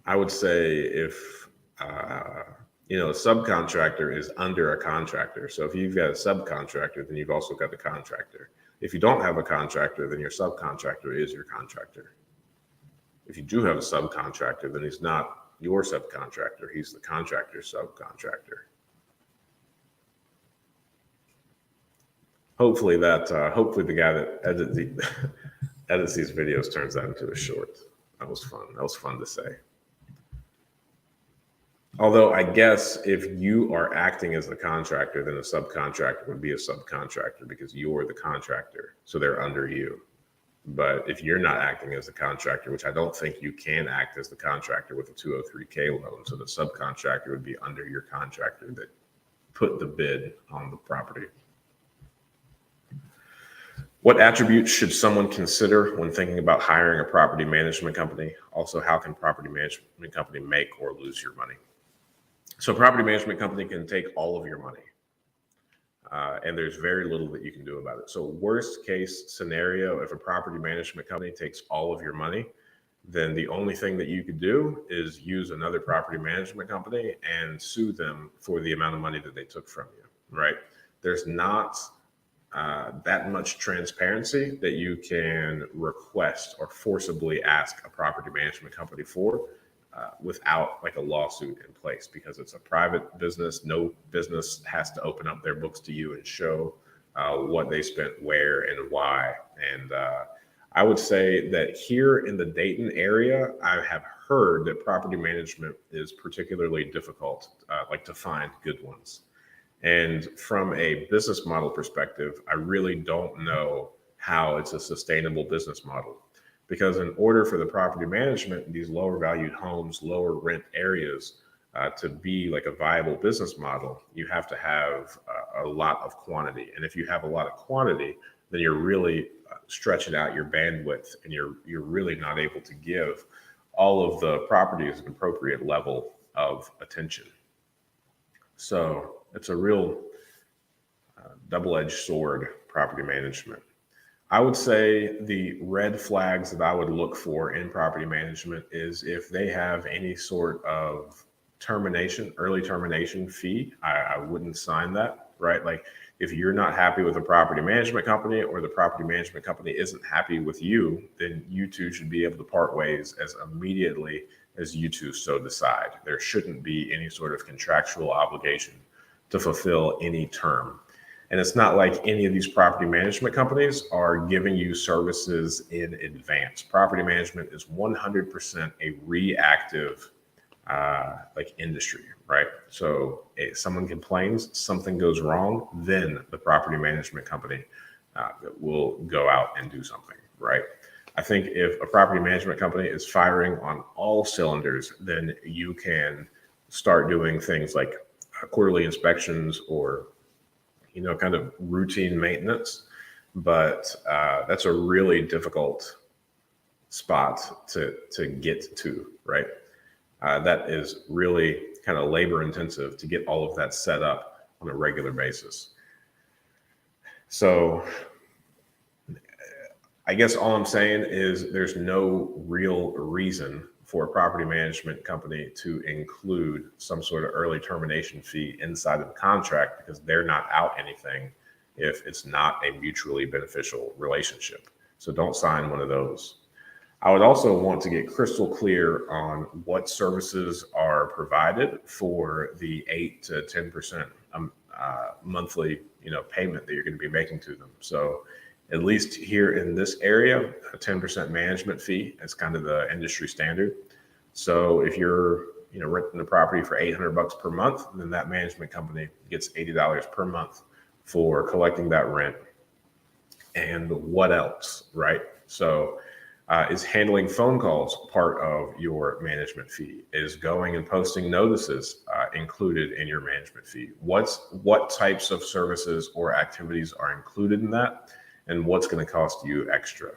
I would say if, a subcontractor is under a contractor. So if you've got a subcontractor, then you've also got the contractor. If you don't have a contractor, then your subcontractor is your contractor. If you do have a subcontractor, then he's not your subcontractor, he's the contractor's subcontractor. Hopefully the guy that edits these videos turns that into a short. That was fun. That was fun to say. Although I guess if you are acting as the contractor, then a subcontractor would be a subcontractor because you're the contractor, so they're under you. But if you're not acting as the contractor, which I don't think you can act as the contractor with a 203K loan, so the subcontractor would be under your contractor that put the bid on the property. What attributes should someone consider when thinking about hiring a property management company? Also, how can property management company make or lose your money? So property management company can take all of your money. And there's very little that you can do about it. So worst case scenario, if a property management company takes all of your money, then the only thing that you could do is use another property management company and sue them for the amount of money that they took from you, right? There's not that much transparency that you can request or forcibly ask a property management company for without like a lawsuit in place, because it's a private business. No business has to open up their books to you and show what they spent where and why. And I would say that here in the Dayton area, I have heard that property management is particularly difficult, like to find good ones. And from a business model perspective, I really don't know how it's a sustainable business model. Because in order for the property management in these lower valued homes, lower rent areas to be like a viable business model, you have to have a lot of quantity. And if you have a lot of quantity, then you're really stretching out your bandwidth, and you're really not able to give all of the properties an appropriate level of attention. So it's a real double-edged sword, property management. I would say the red flags that I would look for in property management is if they have any sort of early termination fee. I wouldn't sign that. right? Like if you're not happy with the property management company or the property management company isn't happy with you, then you two should be able to part ways as immediately as you two so decide. There shouldn't be any sort of contractual obligation to fulfill any term. And it's not like any of these property management companies are giving you services in advance. Property management is 100% a reactive like industry, right? So if someone complains, something goes wrong, then the property management company will go out and do something, right? I think if a property management company is firing on all cylinders, then you can start doing things like quarterly inspections or kind of routine maintenance. But that's a really difficult spot to get to, right? That is really kind of labor intensive to get all of that set up on a regular basis. So I guess all I'm saying is there's no real reason for a property management company to include some sort of early termination fee inside of the contract, because they're not out anything if it's not a mutually beneficial relationship. So don't sign one of those. I would also want to get crystal clear on what services are provided for the 8 to 10% monthly, payment that you're going to be making to them. So at least here in this area, a 10% management fee is kind of the industry standard. So if you're, renting the property for $800 per month, then that management company gets $80 per month for collecting that rent. And what else, right? So is handling phone calls part of your management fee? Is going and posting notices included in your management fee? What types of services or activities are included in that? And what's going to cost you extra,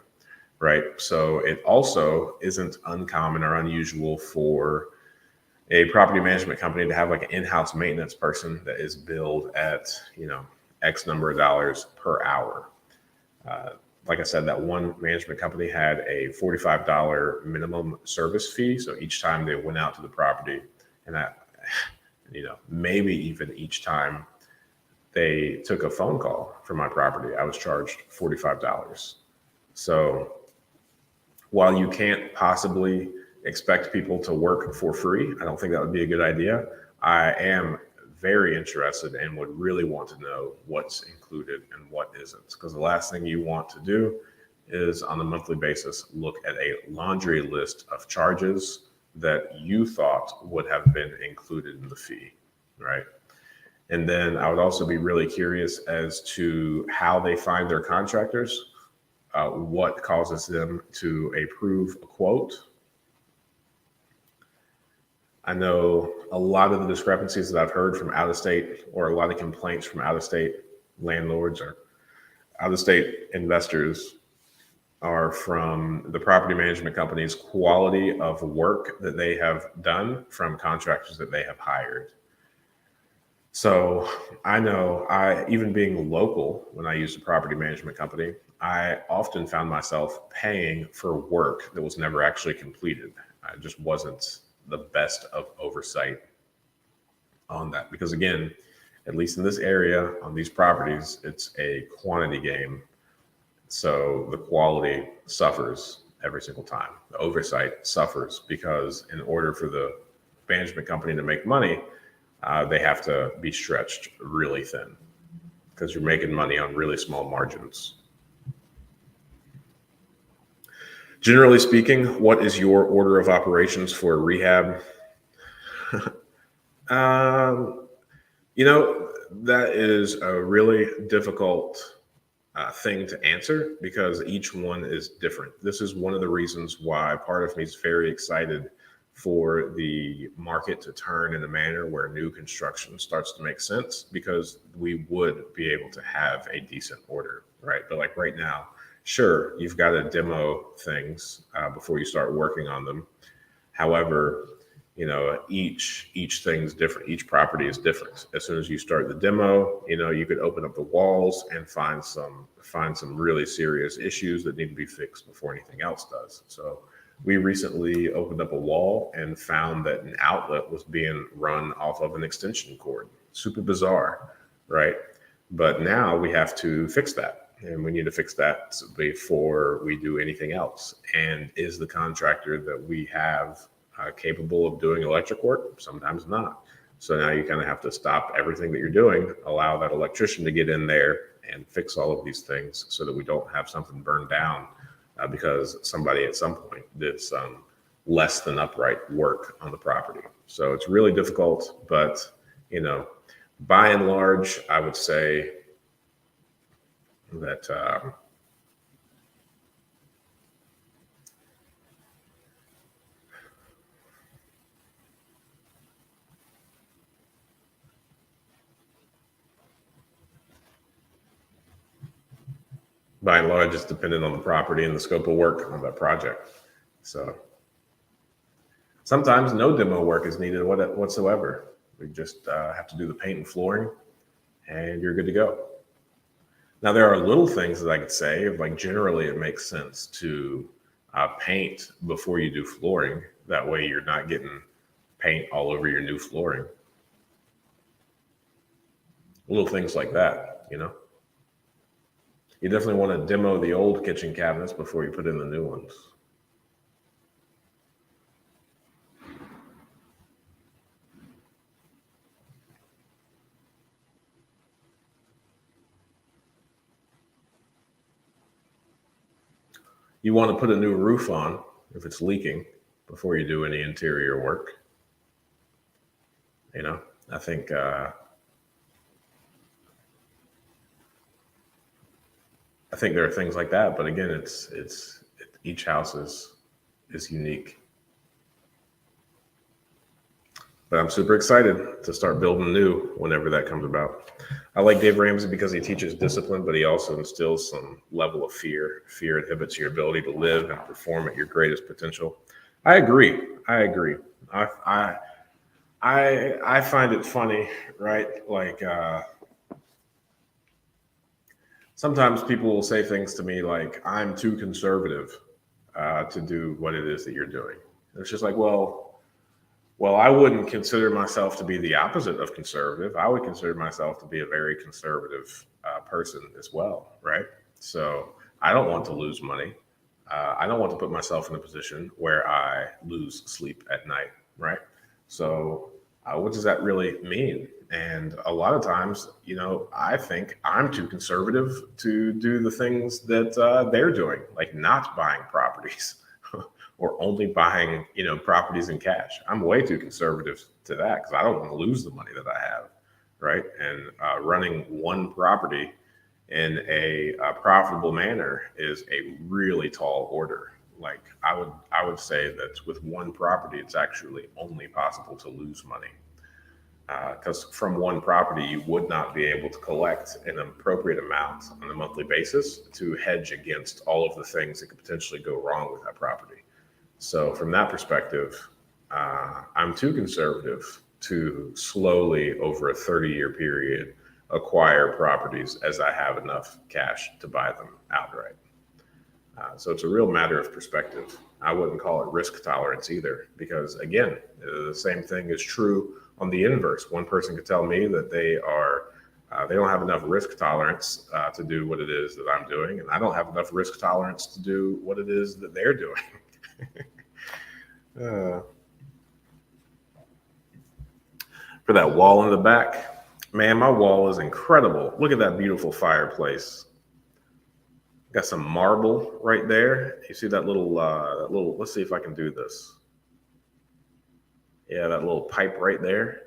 right? So it also isn't uncommon or unusual for a property management company to have like an in-house maintenance person that is billed at, X number of dollars per hour. Like I said, that one management company had a $45 minimum service fee. So each time they went out to the property, and that, maybe even each time they took a phone call from my property, I was charged $45. So while you can't possibly expect people to work for free, I don't think that would be a good idea. I am very interested and would really want to know what's included and what isn't, because the last thing you want to do is on a monthly basis look at a laundry list of charges that you thought would have been included in the fee, right? And then I would also be really curious as to how they find their contractors, what causes them to approve a quote. I know a lot of the discrepancies that I've heard from out of state, or a lot of complaints from out of state landlords or out of state investors, are from the property management company's quality of work that they have done from contractors that they have hired. So I know, even being local, when I used a property management company, I often found myself paying for work that was never actually completed. I just wasn't the best of oversight on that, because again, at least in this area on these properties, it's a quantity game. So the quality suffers every single time. The oversight suffers because in order for the management company to make money, they have to be stretched really thin, because you're making money on really small margins. Generally speaking, what is your order of operations for rehab? That is a really difficult thing to answer, because each one is different. This is one of the reasons why part of me is very excited for the market to turn in a manner where new construction starts to make sense, because we would be able to have a decent order, right? But like right now, sure, you've got to demo things before you start working on them. However, each thing's different. Each property is different. As soon as you start the demo, you could open up the walls and find some really serious issues that need to be fixed before anything else does. So we recently opened up a wall and found that an outlet was being run off of an extension cord. Super bizarre, right? But now we have to fix that. And we need to fix that before we do anything else. And is the contractor that we have capable of doing electric work? Sometimes not. So now you kind of have to stop everything that you're doing, allow that electrician to get in there and fix all of these things so that we don't have something burned down because somebody at some point did some less than upright work on the property. So it's really difficult, but by and large, I would say that by and large, it's dependent on the property and the scope of work on that project. So sometimes no demo work is needed whatsoever. We just have to do the paint and flooring, and you're good to go. Now, there are little things that I could say, like generally it makes sense to paint before you do flooring. That way you're not getting paint all over your new flooring. Little things like that, You definitely want to demo the old kitchen cabinets before you put in the new ones. You want to put a new roof on if it's leaking before you do any interior work. I think there are things like that, but again, it's each house is unique. But I'm super excited to start building new whenever that comes about. I like Dave Ramsey because he teaches discipline, but he also instills some level of fear. Fear inhibits your ability to live and perform at your greatest potential. I agree. I find it funny, right? Like sometimes people will say things to me like, I'm too conservative to do what it is that you're doing. It's just like, well, I wouldn't consider myself to be the opposite of conservative. I would consider myself to be a very conservative person as well, right? So I don't want to lose money. I don't want to put myself in a position where I lose sleep at night, right? So what does that really mean? And a lot of times, I think I'm too conservative to do the things that they're doing, like not buying properties. Or only buying, properties in cash. I'm way too conservative to that because I don't want to lose the money that I have, right? And running one property in a profitable manner is a really tall order. Like I would say that with one property, it's actually only possible to lose money because from one property, you would not be able to collect an appropriate amount on a monthly basis to hedge against all of the things that could potentially go wrong with that property. So from that perspective, I'm too conservative to slowly, over a 30-year period, acquire properties as I have enough cash to buy them outright. So it's a real matter of perspective. I wouldn't call it risk tolerance either, because again, the same thing is true on the inverse. One person could tell me that they don't have enough risk tolerance to do what it is that I'm doing, and I don't have enough risk tolerance to do what it is that they're doing. For that wall in the back, man, my wall is incredible. Look at that beautiful fireplace. Got some marble right there. You see that little, let's see if I can do this. Yeah, that little pipe right there.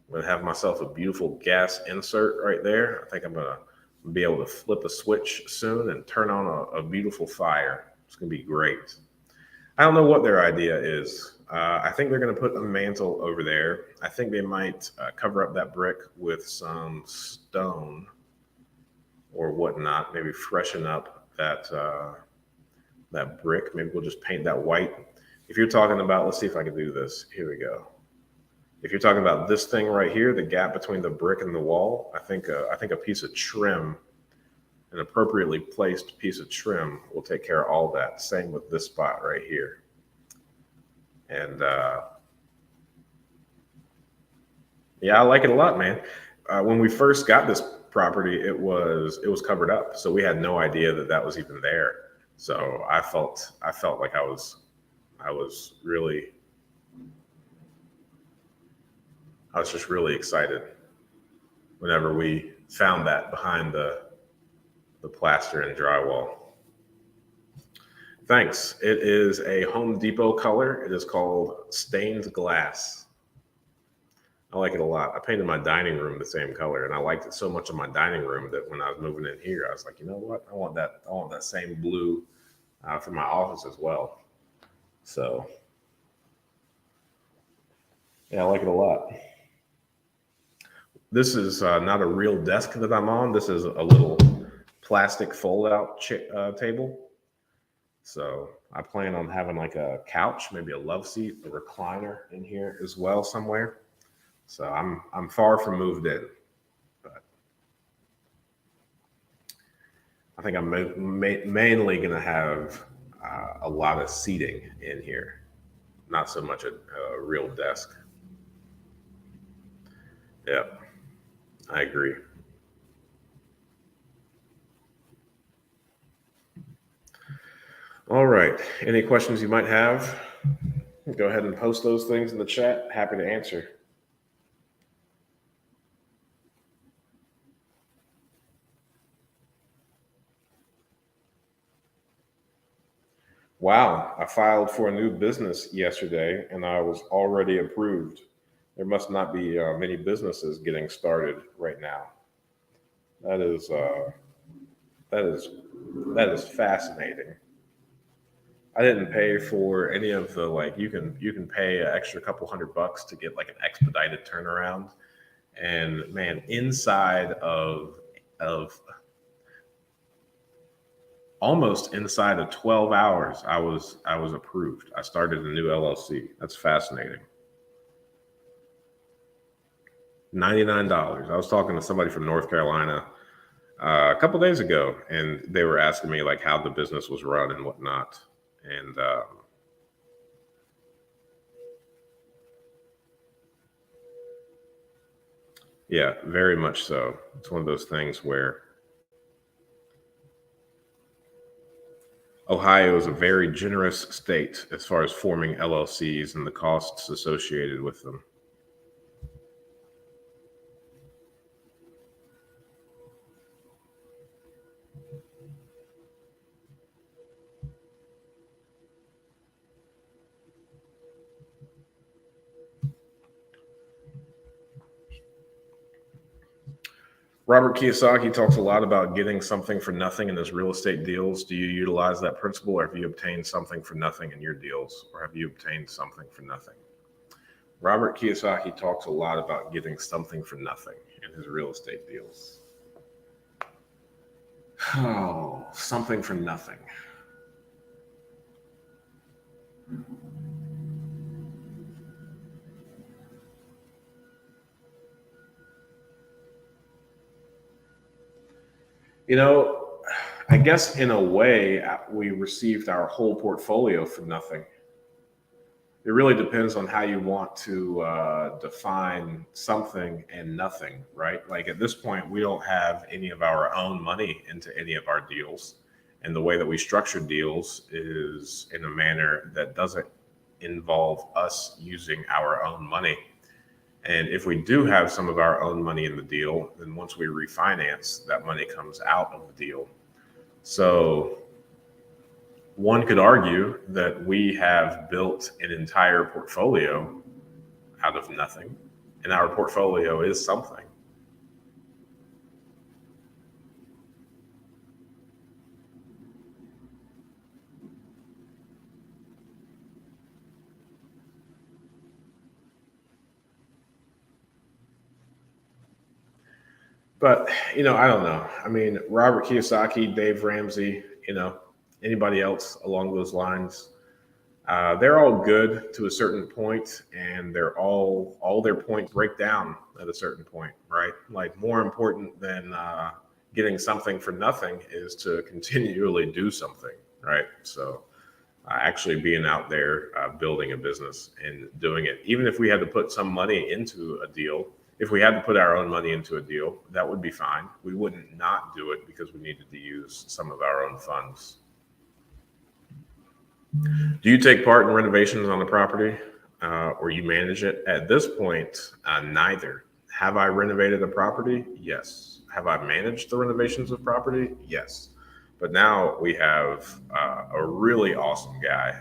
I'm gonna have myself a beautiful gas insert right there. I think I'm gonna be able to flip a switch soon and turn on a beautiful fire. It's gonna be great. I don't know what their idea is. I think they're going to put a mantle over there. I think they might cover up that brick with some stone or whatnot. Maybe freshen up that brick. Maybe we'll just paint that white. If you're talking about, let's see if I can do this. Here we go. If you're talking about this thing right here, the gap between the brick and the wall, I think a piece of trim, an appropriately placed piece of trim, will take care of all that. Same with this spot right here. And yeah, I like it a lot, man. When we first got this property, it was covered up, so we had no idea that that was even there. So I felt like I was really, I was just really excited whenever we found that behind the plaster and drywall. Thanks. It is a Home Depot color. It is called stained glass. I like it a lot. I painted my dining room the same color, and I liked it so much in my dining room that when I was moving in here, I was like, you know what? I want that same blue for my office as well. So yeah, I like it a lot. This is not a real desk that I'm on. This is a little plastic fold-out table. So I plan on having like a couch, maybe a love seat, a recliner in here as well somewhere. So I'm far from moved in, but I think I'm mainly going to have a lot of seating in here, not so much a real desk. Yeah, I agree. All right. Any questions you might have, go ahead and post those things in the chat. Happy to answer. Wow, I filed for a new business yesterday and I was already approved. There must not be many businesses getting started right now. That is fascinating. I didn't pay for any of the, like, you can pay an extra couple $100 to get like an expedited turnaround. And man, inside of almost inside of 12 hours, I was approved. I started a new LLC. That's fascinating. $99. I was talking to somebody from North Carolina a couple days ago, and they were asking me like how the business was run and whatnot. And yeah, very much so. It's one of those things where Ohio is a very generous state as far as forming LLCs and the costs associated with them. Robert Kiyosaki talks a lot about getting something for nothing in his real estate deals. Do you utilize that principle, or have you obtained something for nothing in your deals, or have you obtained something for nothing? Robert Kiyosaki talks a lot about getting something for nothing in his real estate deals. Oh, something for nothing. You know, I guess in a way, we received our whole portfolio for nothing. It really depends on how you want to define something and nothing, right? Like at this point, we don't have any of our own money into any of our deals. And the way that we structure deals is in a manner that doesn't involve us using our own money. And if we do have some of our own money in the deal, then once we refinance, that money comes out of the deal. So one could argue that we have built an entire portfolio out of nothing, and our portfolio is something. But, I don't know. I mean, Robert Kiyosaki, Dave Ramsey, anybody else along those lines, they're all good to a certain point, and they're all their points break down at a certain point, right? Like more important than getting something for nothing is to continually do something, right? So actually being out there building a business and doing it, even if we had to put some money into a deal, if we had to put our own money into a deal, that would be fine. We wouldn't not do it because we needed to use some of our own funds. Do you take part in renovations on the property or you manage it? At this point, neither. Have I renovated a property? Yes. Have I managed the renovations of property? Yes. But now we have a really awesome guy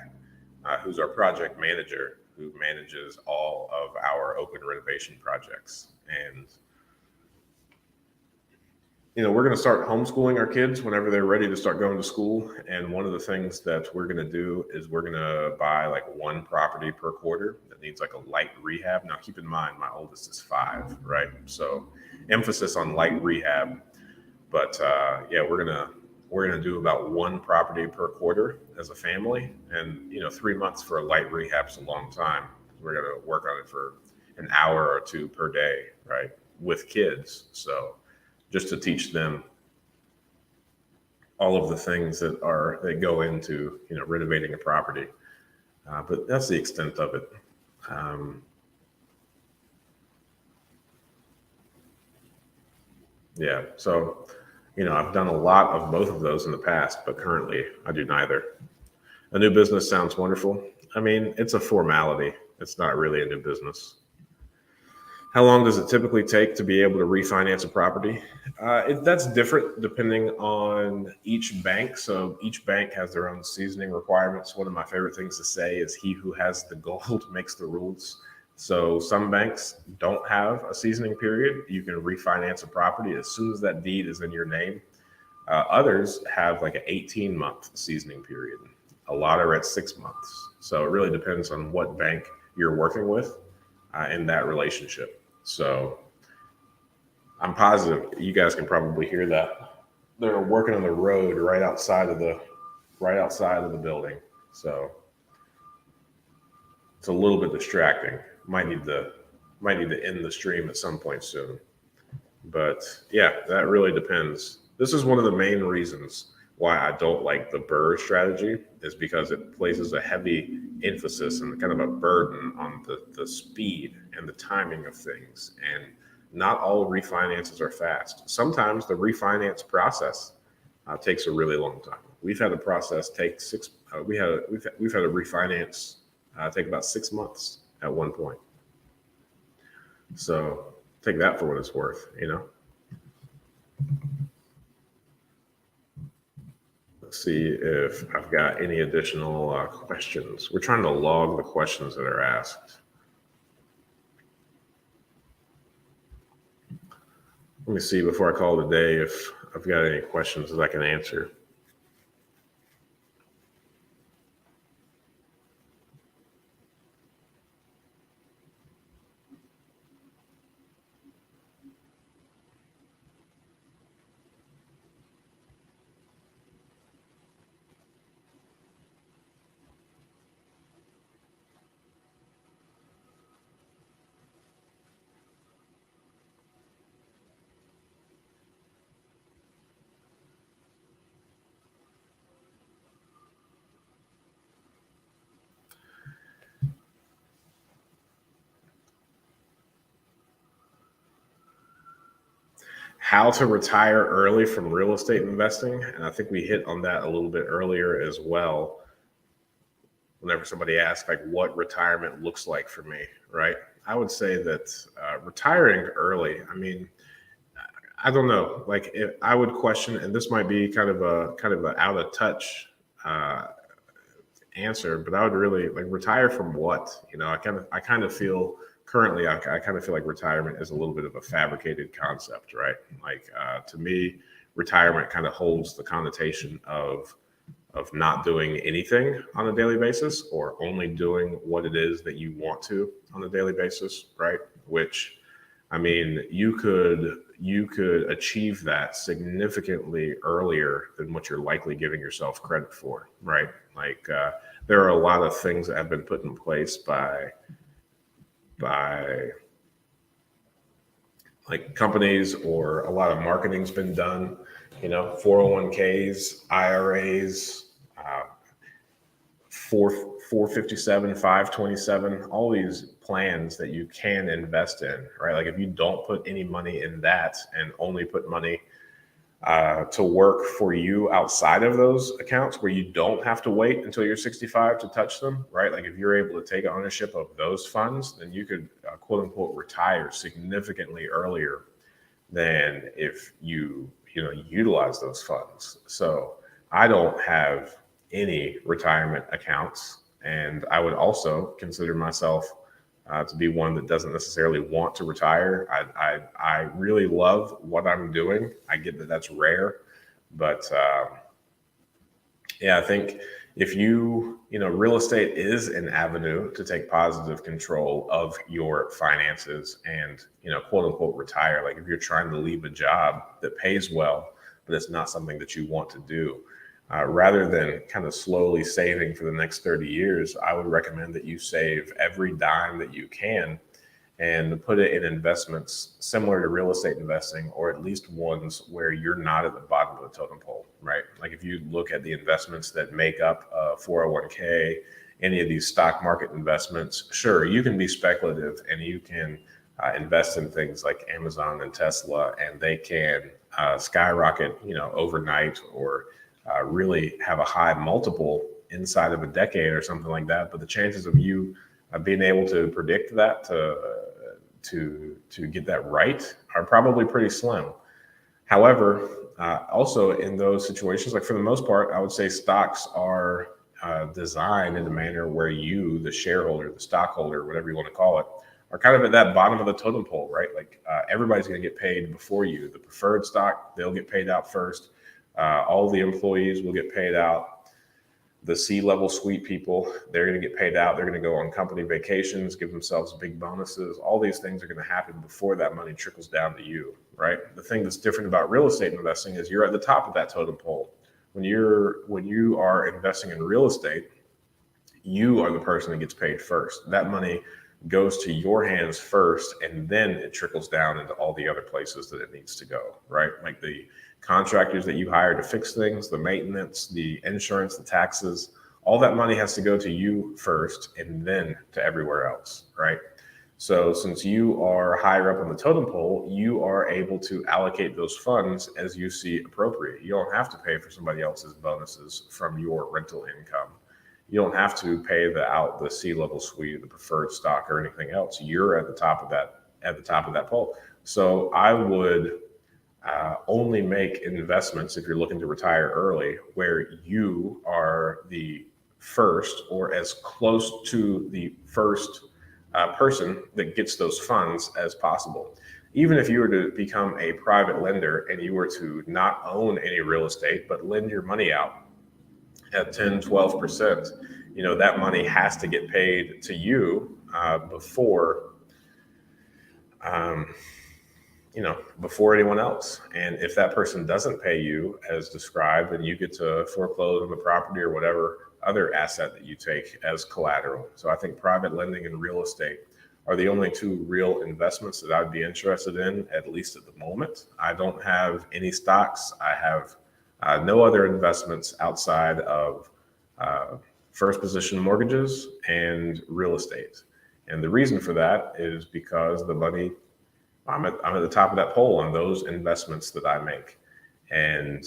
who's our project manager who manages all of our open renovation projects. And we're going to start homeschooling our kids whenever they're ready to start going to school. And one of the things that we're going to do is we're going to buy like one property per quarter that needs like a light rehab. Now, keep in mind, my oldest is 5, right? So emphasis on light rehab. But yeah, we're gonna do about one property per quarter as a family, and 3 months for a light rehab's a long time. We're gonna work on it for an hour or 2 per day, right, with kids. So just to teach them all of the things that go into renovating a property. But that's the extent of it. Yeah, so I've done a lot of both of those in the past, but currently I do neither. A new business sounds wonderful. I mean, it's a formality. It's not really a new business. How long does it typically take to be able to refinance a property? That's different depending on each bank. So each bank has their own seasoning requirements. One of my favorite things to say is he who has the gold makes the rules. So some banks don't have a seasoning period. You can refinance a property as soon as that deed is in your name. Others have like an 18-month seasoning period. A lot are at 6 months. So it really depends on what bank you're working with in that relationship. So I'm positive you guys can probably hear that. They're working on the road right outside of the building. So it's a little bit distracting. Might need to end the stream at some point soon. But yeah, that really depends. This is one of the main reasons why I don't like the BRRRR strategy, is because it places a heavy emphasis and kind of a burden on the speed and the timing of things. And not all refinances are fast. Sometimes the refinance process takes a really long time. We've had a process take we've had a refinance take about 6 months at one point. So take that for what it's worth, Let's see if I've got any additional questions. We're trying to log the questions that are asked. Let me see before I call it a day if I've got any questions that I can answer. How to retire early from real estate investing. And I think we hit on that a little bit earlier as well. Whenever somebody asks like what retirement looks like for me, right? I would say that retiring early, I mean, I don't know. Like I would question, and this might be kind of an out of touch answer, but I would really like retire from what? I kind of feel currently, I kind of feel like retirement is a little bit of a fabricated concept, right? Like to me, retirement kind of holds the connotation of not doing anything on a daily basis, or only doing what it is that you want to on a daily basis, right? Which, I mean, you could achieve that significantly earlier than what you're likely giving yourself credit for, right? Like there are a lot of things that have been put in place by like companies, or a lot of marketing's been done, 401ks, IRAs, 457, 527, all these plans that you can invest in, right? Like if you don't put any money in that and only put money to work for you outside of those accounts where you don't have to wait until you're 65 to touch them, right? Like if you're able to take ownership of those funds, then you could quote unquote retire significantly earlier than if you utilize those funds. So I don't have any retirement accounts, and I would also consider myself to be one that doesn't necessarily want to retire. I really love what I'm doing. I get that that's rare, but yeah, I think if real estate is an avenue to take positive control of your finances and, quote unquote, retire. Like if you're trying to leave a job that pays well, but it's not something that you want to do, rather than kind of slowly saving for the next 30 years, I would recommend that you save every dime that you can and put it in investments similar to real estate investing, or at least ones where you're not at the bottom of the totem pole, right? Like if you look at the investments that make up 401k, any of these stock market investments, sure, you can be speculative and you can invest in things like Amazon and Tesla, and they can skyrocket, overnight, or really have a high multiple inside of a decade or something like that. But the chances of you being able to predict that to get that right are probably pretty slim. However, also in those situations, like for the most part, I would say stocks are designed in a manner where you, the shareholder, the stockholder, whatever you want to call it, are kind of at that bottom of the totem pole, right? Like everybody's going to get paid before you. The preferred stock, they'll get paid out first. All the employees will get paid out. The C-level suite people, they're going to get paid out. They're going to go on company vacations, give themselves big bonuses. All these things are going to happen before that money trickles down to you, right? The thing that's different about real estate investing is you're at the top of that totem pole. When you are investing in real estate, you are the person that gets paid first. That money goes to your hands first, and then it trickles down into all the other places that it needs to go, right? Like the contractors that you hire to fix things, the maintenance, the insurance, the taxes, all that money has to go to you first and then to everywhere else, right? So since you are higher up on the totem pole, you are able to allocate those funds as you see appropriate. You don't have to pay for somebody else's bonuses from your rental income. You don't have to pay the C-level suite, the preferred stock, or anything else. You're at the top of that pole. So I would only make investments if you're looking to retire early, where you are the first or as close to the first person that gets those funds as possible. Even if you were to become a private lender and you were to not own any real estate, but lend your money out at 10, 12%, that money has to get paid to you before anyone else. And if that person doesn't pay you as described, then you get to foreclose on the property or whatever other asset that you take as collateral. So I think private lending and real estate are the only two real investments that I'd be interested in, at least at the moment. I don't have any stocks. I have no other investments outside of first position mortgages and real estate. And the reason for that is because the money, I'm at the top of that pole on those investments that I make. And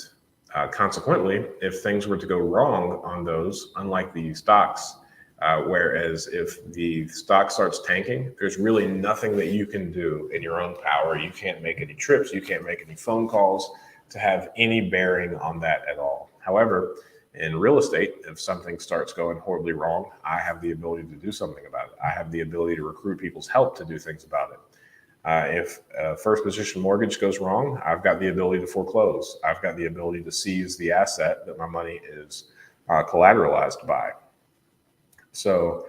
consequently, if things were to go wrong on those, unlike the stocks, whereas if the stock starts tanking, there's really nothing that you can do in your own power. You can't make any trips. You can't make any phone calls to have any bearing on that at all. However, in real estate, if something starts going horribly wrong, I have the ability to do something about it. I have the ability to recruit people's help to do things about it. If a first position mortgage goes wrong, I've got the ability to foreclose. I've got the ability to seize the asset that my money is collateralized by. So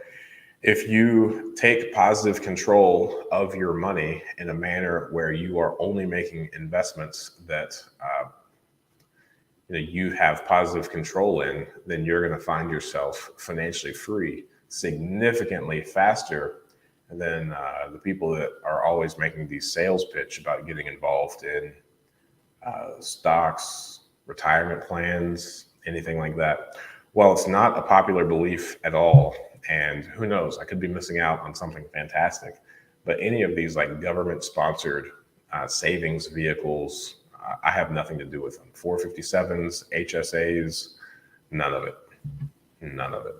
if you take positive control of your money in a manner where you are only making investments that you have positive control in, then you're going to find yourself financially free significantly faster than the people that are always making these sales pitch about getting involved in stocks, retirement plans, anything like that. Well, it's not a popular belief at all And who knows, I could be missing out on something fantastic. But any of these like government sponsored savings vehicles, I have nothing to do with them. 457s, HSAs, none of it. None of it.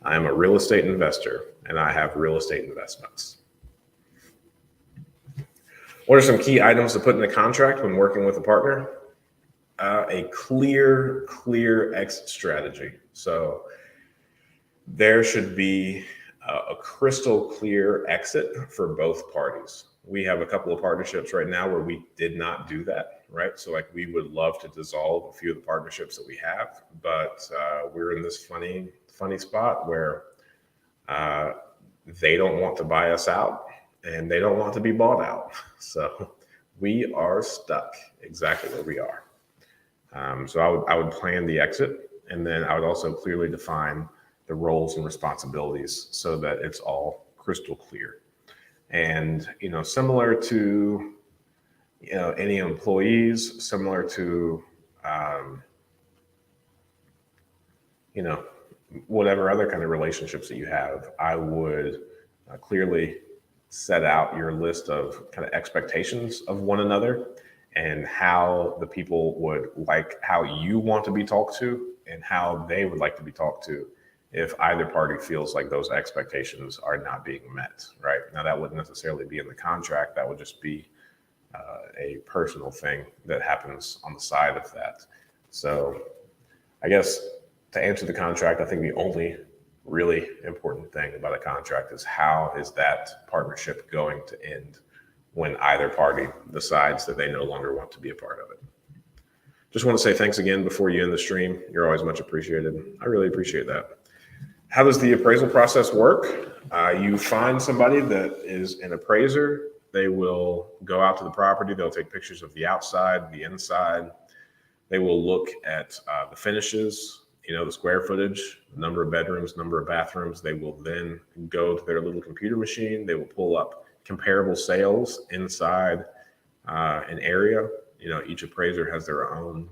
I am a real estate investor and I have real estate investments. What are some key items to put in a contract when working with a partner? A clear exit strategy. So there should be a crystal clear exit for both parties. We have a couple of partnerships right now where we did not do that, right? So like we would love to dissolve a few of the partnerships that we have, but we're in this funny spot where they don't want to buy us out and they don't want to be bought out. So we are stuck exactly where we are. So I would plan the exit, and then I would also clearly define the roles and responsibilities so that it's all crystal clear. And, similar to, any employees, similar to, whatever other kind of relationships that you have, I would clearly set out your list of kind of expectations of one another and how the people would like how you want to be talked to and how they would like to be talked to if either party feels like those expectations are not being met, right? Now, that wouldn't necessarily be in the contract. That would just be a personal thing that happens on the side of that. So I guess to answer the contract, I think the only really important thing about a contract is how is that partnership going to end when either party decides that they no longer want to be a part of it. Just want to say thanks again before you end the stream. You're always much appreciated. I really appreciate that. How does the appraisal process work? You find somebody that is an appraiser. They will go out to the property. They'll take pictures of the outside, the inside. They will look at the finishes, the square footage, number of bedrooms, number of bathrooms. They will then go to their little computer machine. They will pull up comparable sales inside an area. Each appraiser has their own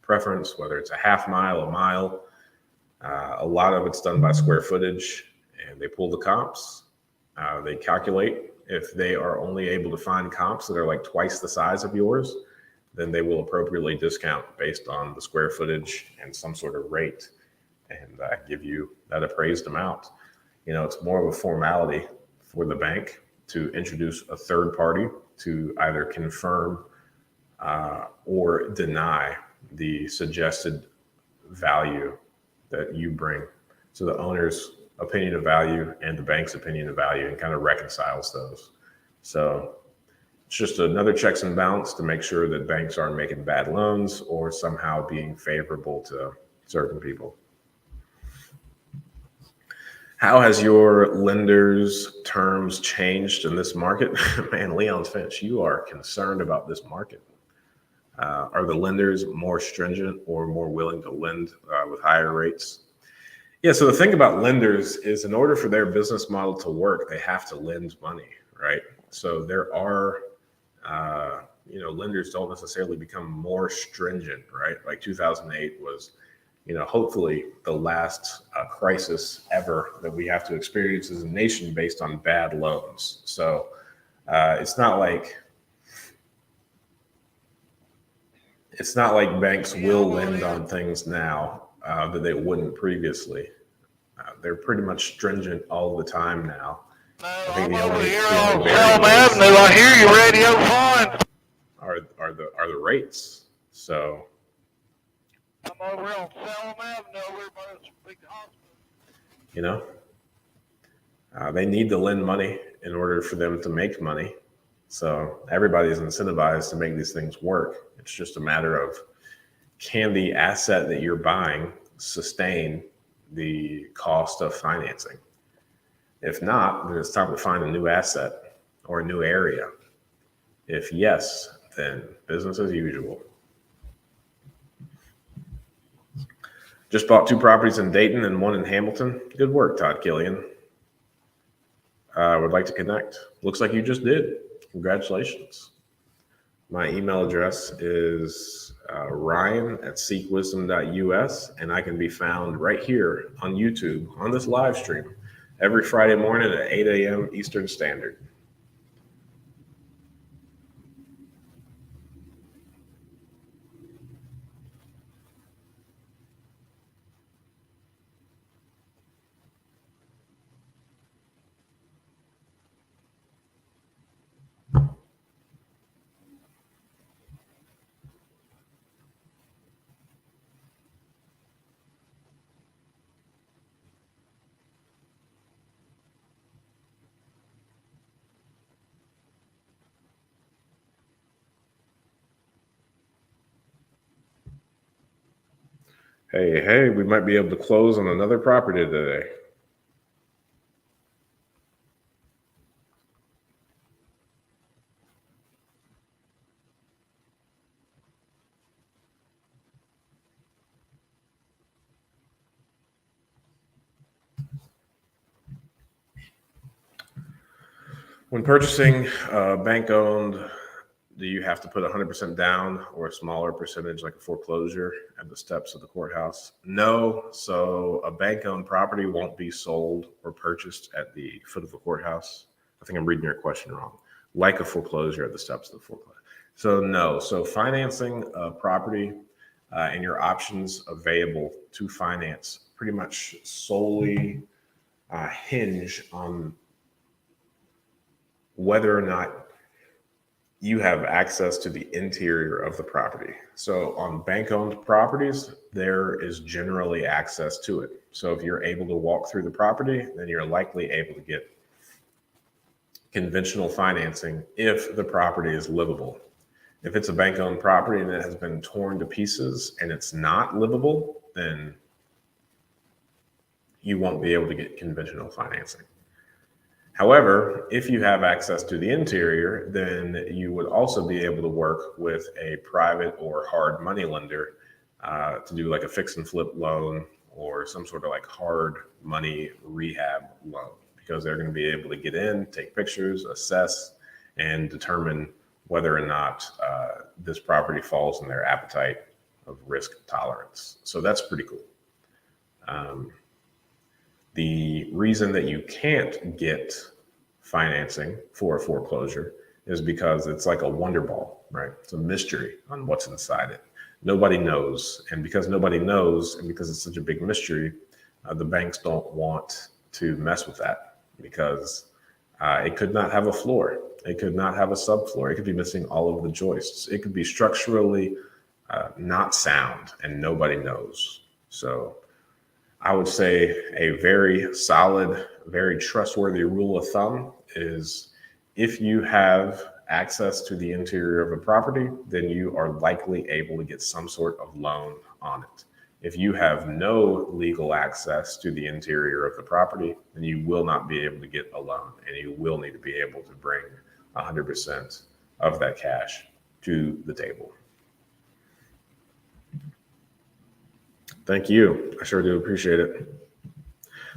preference, whether it's a half mile, a mile. A lot of it's done by square footage, and they pull the comps. They calculate. If they are only able to find comps that are like twice the size of yours, then they will appropriately discount based on the square footage and some sort of rate and give you that appraised amount. It's more of a formality for the bank to introduce a third party to either confirm or deny the suggested value that you bring. So the owner's opinion of value and the bank's opinion of value, and kind of reconciles those. So it's just another checks and balance to make sure that banks aren't making bad loans or somehow being favorable to certain people. How has your lender's terms changed in this market? Man, Leon's Finch, you are concerned about this market. Are the lenders more stringent or more willing to lend with higher rates? Yeah, so the thing about lenders is in order for their business model to work, they have to lend money, right? So there are, lenders don't necessarily become more stringent, right? Like 2008 was, hopefully the last crisis ever that we have to experience as a nation based on bad loans. So it's not like banks will lend on things now that they wouldn't previously. They're pretty much stringent all the time now. I think the only Avenue. I hear you, radio fine. Are the rates. So I'm over on Salem Avenue, over by this big hospital. They need to lend money in order for them to make money. So everybody's incentivized to make these things work. It's just a matter of, can the asset that you're buying sustain the cost of financing? If not, then it's time to find a new asset or a new area. If yes, then business as usual. Just bought 2 properties in Dayton and 1 in Hamilton. Good work, Todd Killian. Would like to connect. Looks like you just did. Congratulations. My email address is ryan@seekwisdom.us, and I can be found right here on YouTube on this live stream every Friday morning at 8 a.m. Eastern Standard. Hey, we might be able to close on another property today. When purchasing bank-owned, do you have to put 100% down or a smaller percentage like a foreclosure at the steps of the courthouse? No. So a bank-owned property won't be sold or purchased at the foot of the courthouse. I think I'm reading your question wrong. Like a foreclosure at the steps of the foreclosure. So no. So financing a property and your options available to finance pretty much solely hinge on whether or not you have access to the interior of the property. So on bank-owned properties, there is generally access to it. So if you're able to walk through the property, then you're likely able to get conventional financing if the property is livable. If it's a bank-owned property and it has been torn to pieces and it's not livable, then you won't be able to get conventional financing. However, if you have access to the interior, then you would also be able to work with a private or hard money lender to do like a fix and flip loan or some sort of like hard money rehab loan, because they're going to be able to get in, take pictures, assess, and determine whether or not this property falls in their appetite of risk tolerance. So that's pretty cool. The reason that you can't get financing for a foreclosure is because it's like a wonder ball, right? It's a mystery on what's inside it. Nobody knows. And because nobody knows, and because it's such a big mystery, the banks don't want to mess with that, because it could not have a floor. It could not have a subfloor. It could be missing all of the joists. It could be structurally not sound, and nobody knows. So I would say a very solid, very trustworthy rule of thumb is if you have access to the interior of a property, then you are likely able to get some sort of loan on it. If you have no legal access to the interior of the property, then you will not be able to get a loan, and you will need to be able to bring 100% of that cash to the table. Thank you. I sure do appreciate it.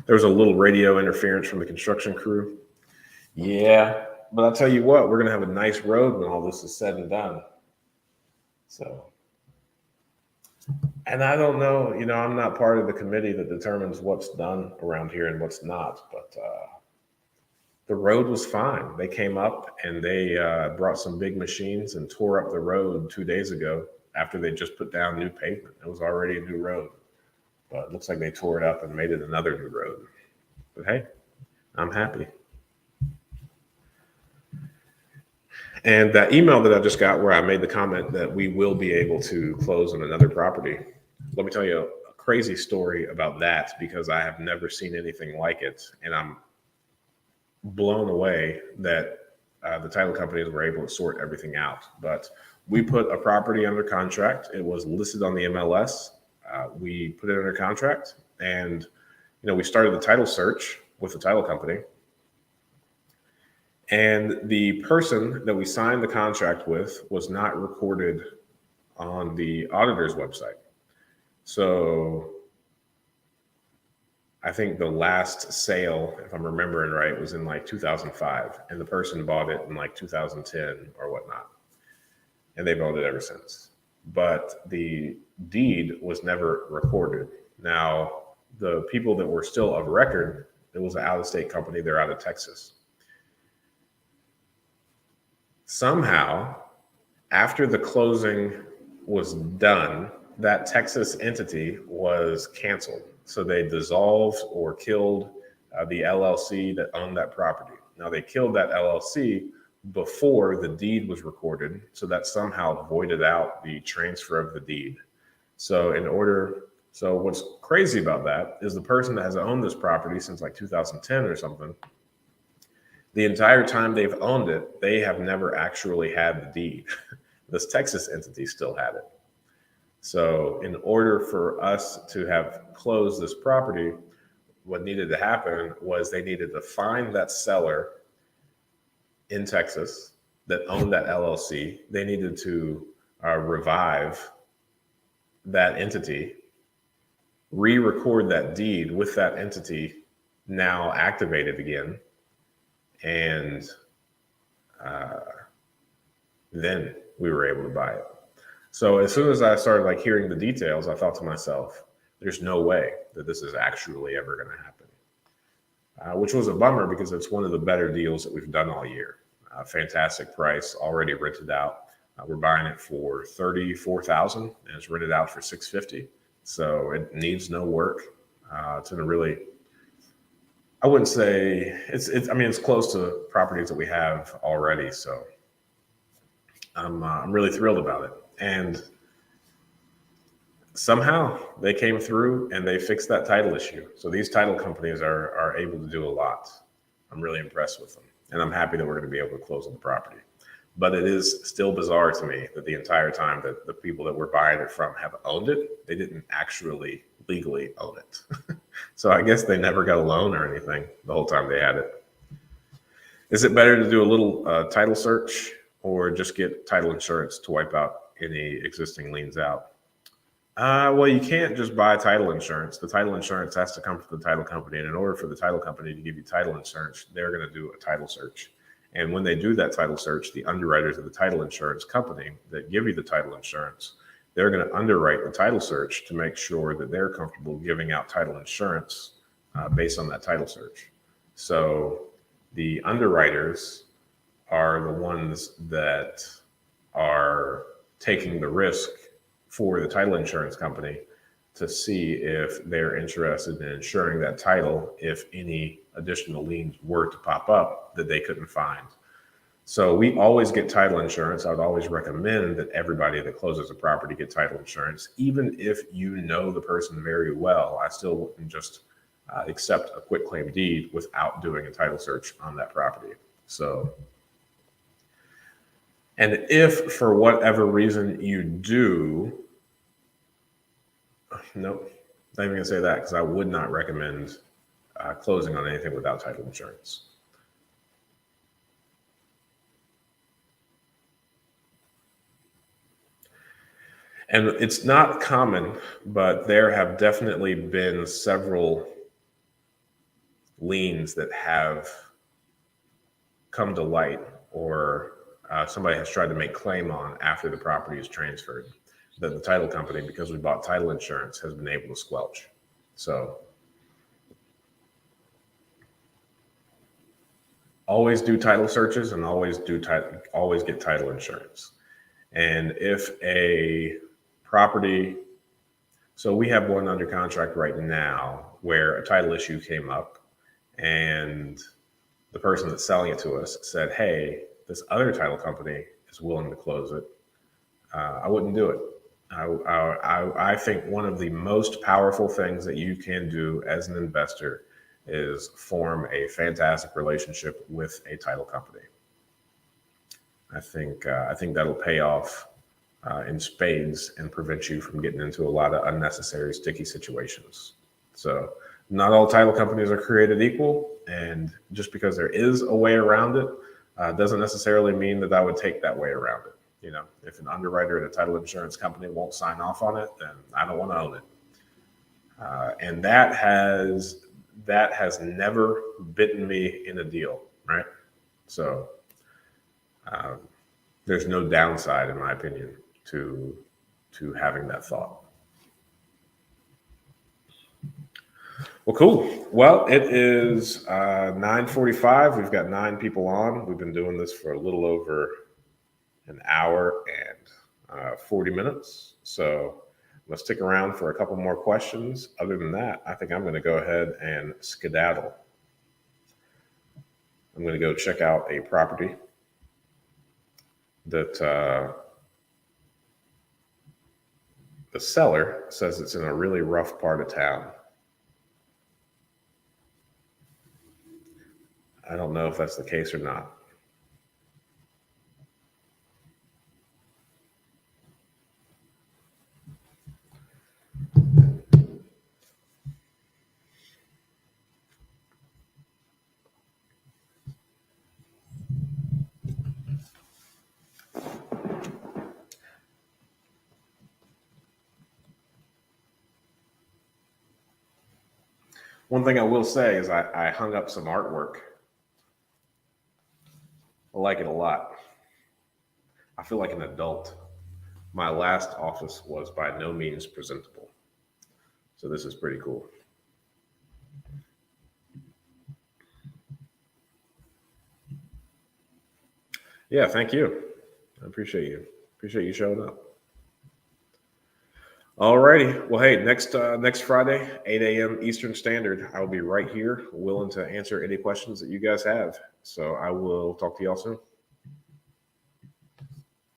There was a little radio interference from the construction crew. Yeah, but I'll tell you what, we're going to have a nice road when all this is said and done. So, and I don't know, I'm not part of the committee that determines what's done around here and what's not, but the road was fine. They came up and they brought some big machines and tore up the road 2 days ago after they just put down new pavement. It was already a new road, but it looks like they tore it up and made it another new road. But hey, I'm happy. And that email that I just got where I made the comment that we will be able to close on another property, let me tell you a crazy story about that, because I have never seen anything like it. And I'm blown away that the title companies were able to sort everything out. But we put a property under contract. It was listed on the MLS. We put it under contract, and we started the title search with the title company. And the person that we signed the contract with was not recorded on the auditor's website. So I think the last sale, if I'm remembering right, was in like 2005, and the person bought it in like 2010 or whatnot. and they've owned it ever since. But the deed was never recorded. Now, the people that were still of record, it was an out-of-state company. They're out of Texas. Somehow, after the closing was done, that Texas entity was canceled. So they dissolved or killed the LLC that owned that property. Now, they killed that LLC before the deed was recorded, so that somehow voided out the transfer of the deed. So what's crazy about that is the person that has owned this property since like 2010 or something, the entire time they've owned it, they have never actually had the deed. This Texas entity still had it. So in order for us to have closed this property, what needed to happen was they needed to find that seller in Texas that owned that LLC. They needed to revive that entity, re-record that deed with that entity now activated again, and then we were able to buy it. So as soon as I started like hearing the details, I thought to myself, there's no way that this is actually ever going to happen, which was a bummer because it's one of the better deals that we've done all year. Fantastic price, already rented out. We're buying it for $34,000 and it's rented out for $650. So it needs no work. It's in a really, I wouldn't say it's close to properties that we have already. So I'm really thrilled about it. And somehow they came through and they fixed that title issue. So these title companies are able to do a lot. I'm really impressed with them. And I'm happy that we're going to be able to close on the property. But it is still bizarre to me that the entire time that the people that we're buying it from have owned it, they didn't actually legally own it. So I guess they never got a loan or anything the whole time they had it. Is it better to do a little title search or just get title insurance to wipe out any existing liens out? Well, you can't just buy title insurance. The title insurance has to come from the title company. And in order for the title company to give you title insurance, they're going to do a title search. And when they do that title search, the underwriters of the title insurance company that give you the title insurance, they're going to underwrite the title search to make sure that they're comfortable giving out title insurance based on that title search. So the underwriters are the ones that are taking the risk for the title insurance company to see if they're interested in insuring that title if any additional liens were to pop up that they couldn't find. So we always get title insurance. I would always recommend that everybody that closes a property get title insurance. Even if you know the person very well, I still wouldn't just accept a quitclaim deed without doing a title search on that property. So, and if for whatever reason you do, nope, not even gonna say that because I would not recommend closing on anything without title insurance. And it's not common, but there have definitely been several liens that have come to light or somebody has tried to make claim on after the property is transferred that the title company, because we bought title insurance, has been able to squelch. So always do title searches and always get title insurance. And if a property, so we have one under contract right now where a title issue came up and the person that's selling it to us said, hey, this other title company is willing to close it. I wouldn't do it. I think one of the most powerful things that you can do as an investor is form a fantastic relationship with a title company. I think that'll pay off in spades and prevent you from getting into a lot of unnecessary sticky situations. So not all title companies are created equal, and just because there is a way around it doesn't necessarily mean that I would take that way around it. You know, if an underwriter at a title insurance company won't sign off on it, then I don't want to own it. And that has never bitten me in a deal, right? So there's no downside, in my opinion, to having that thought. Well, cool. Well, it is 9:45. We've got 9 people on. We've been doing this for a little over an hour and 40 minutes. So let's stick around for a couple more questions. Other than that, I think I'm going to go ahead and skedaddle. I'm going to go check out a property that the seller says it's in a really rough part of town. I don't know if that's the case or not. One thing I will say is I hung up some artwork. I like it a lot. I feel like an adult. My last office was by no means presentable. So this is pretty cool. Yeah, thank you. I appreciate you. Appreciate you showing up. All righty. Well, hey, next Friday, 8 a.m. Eastern Standard, I'll be right here, willing to answer any questions that you guys have. So I will talk to y'all soon.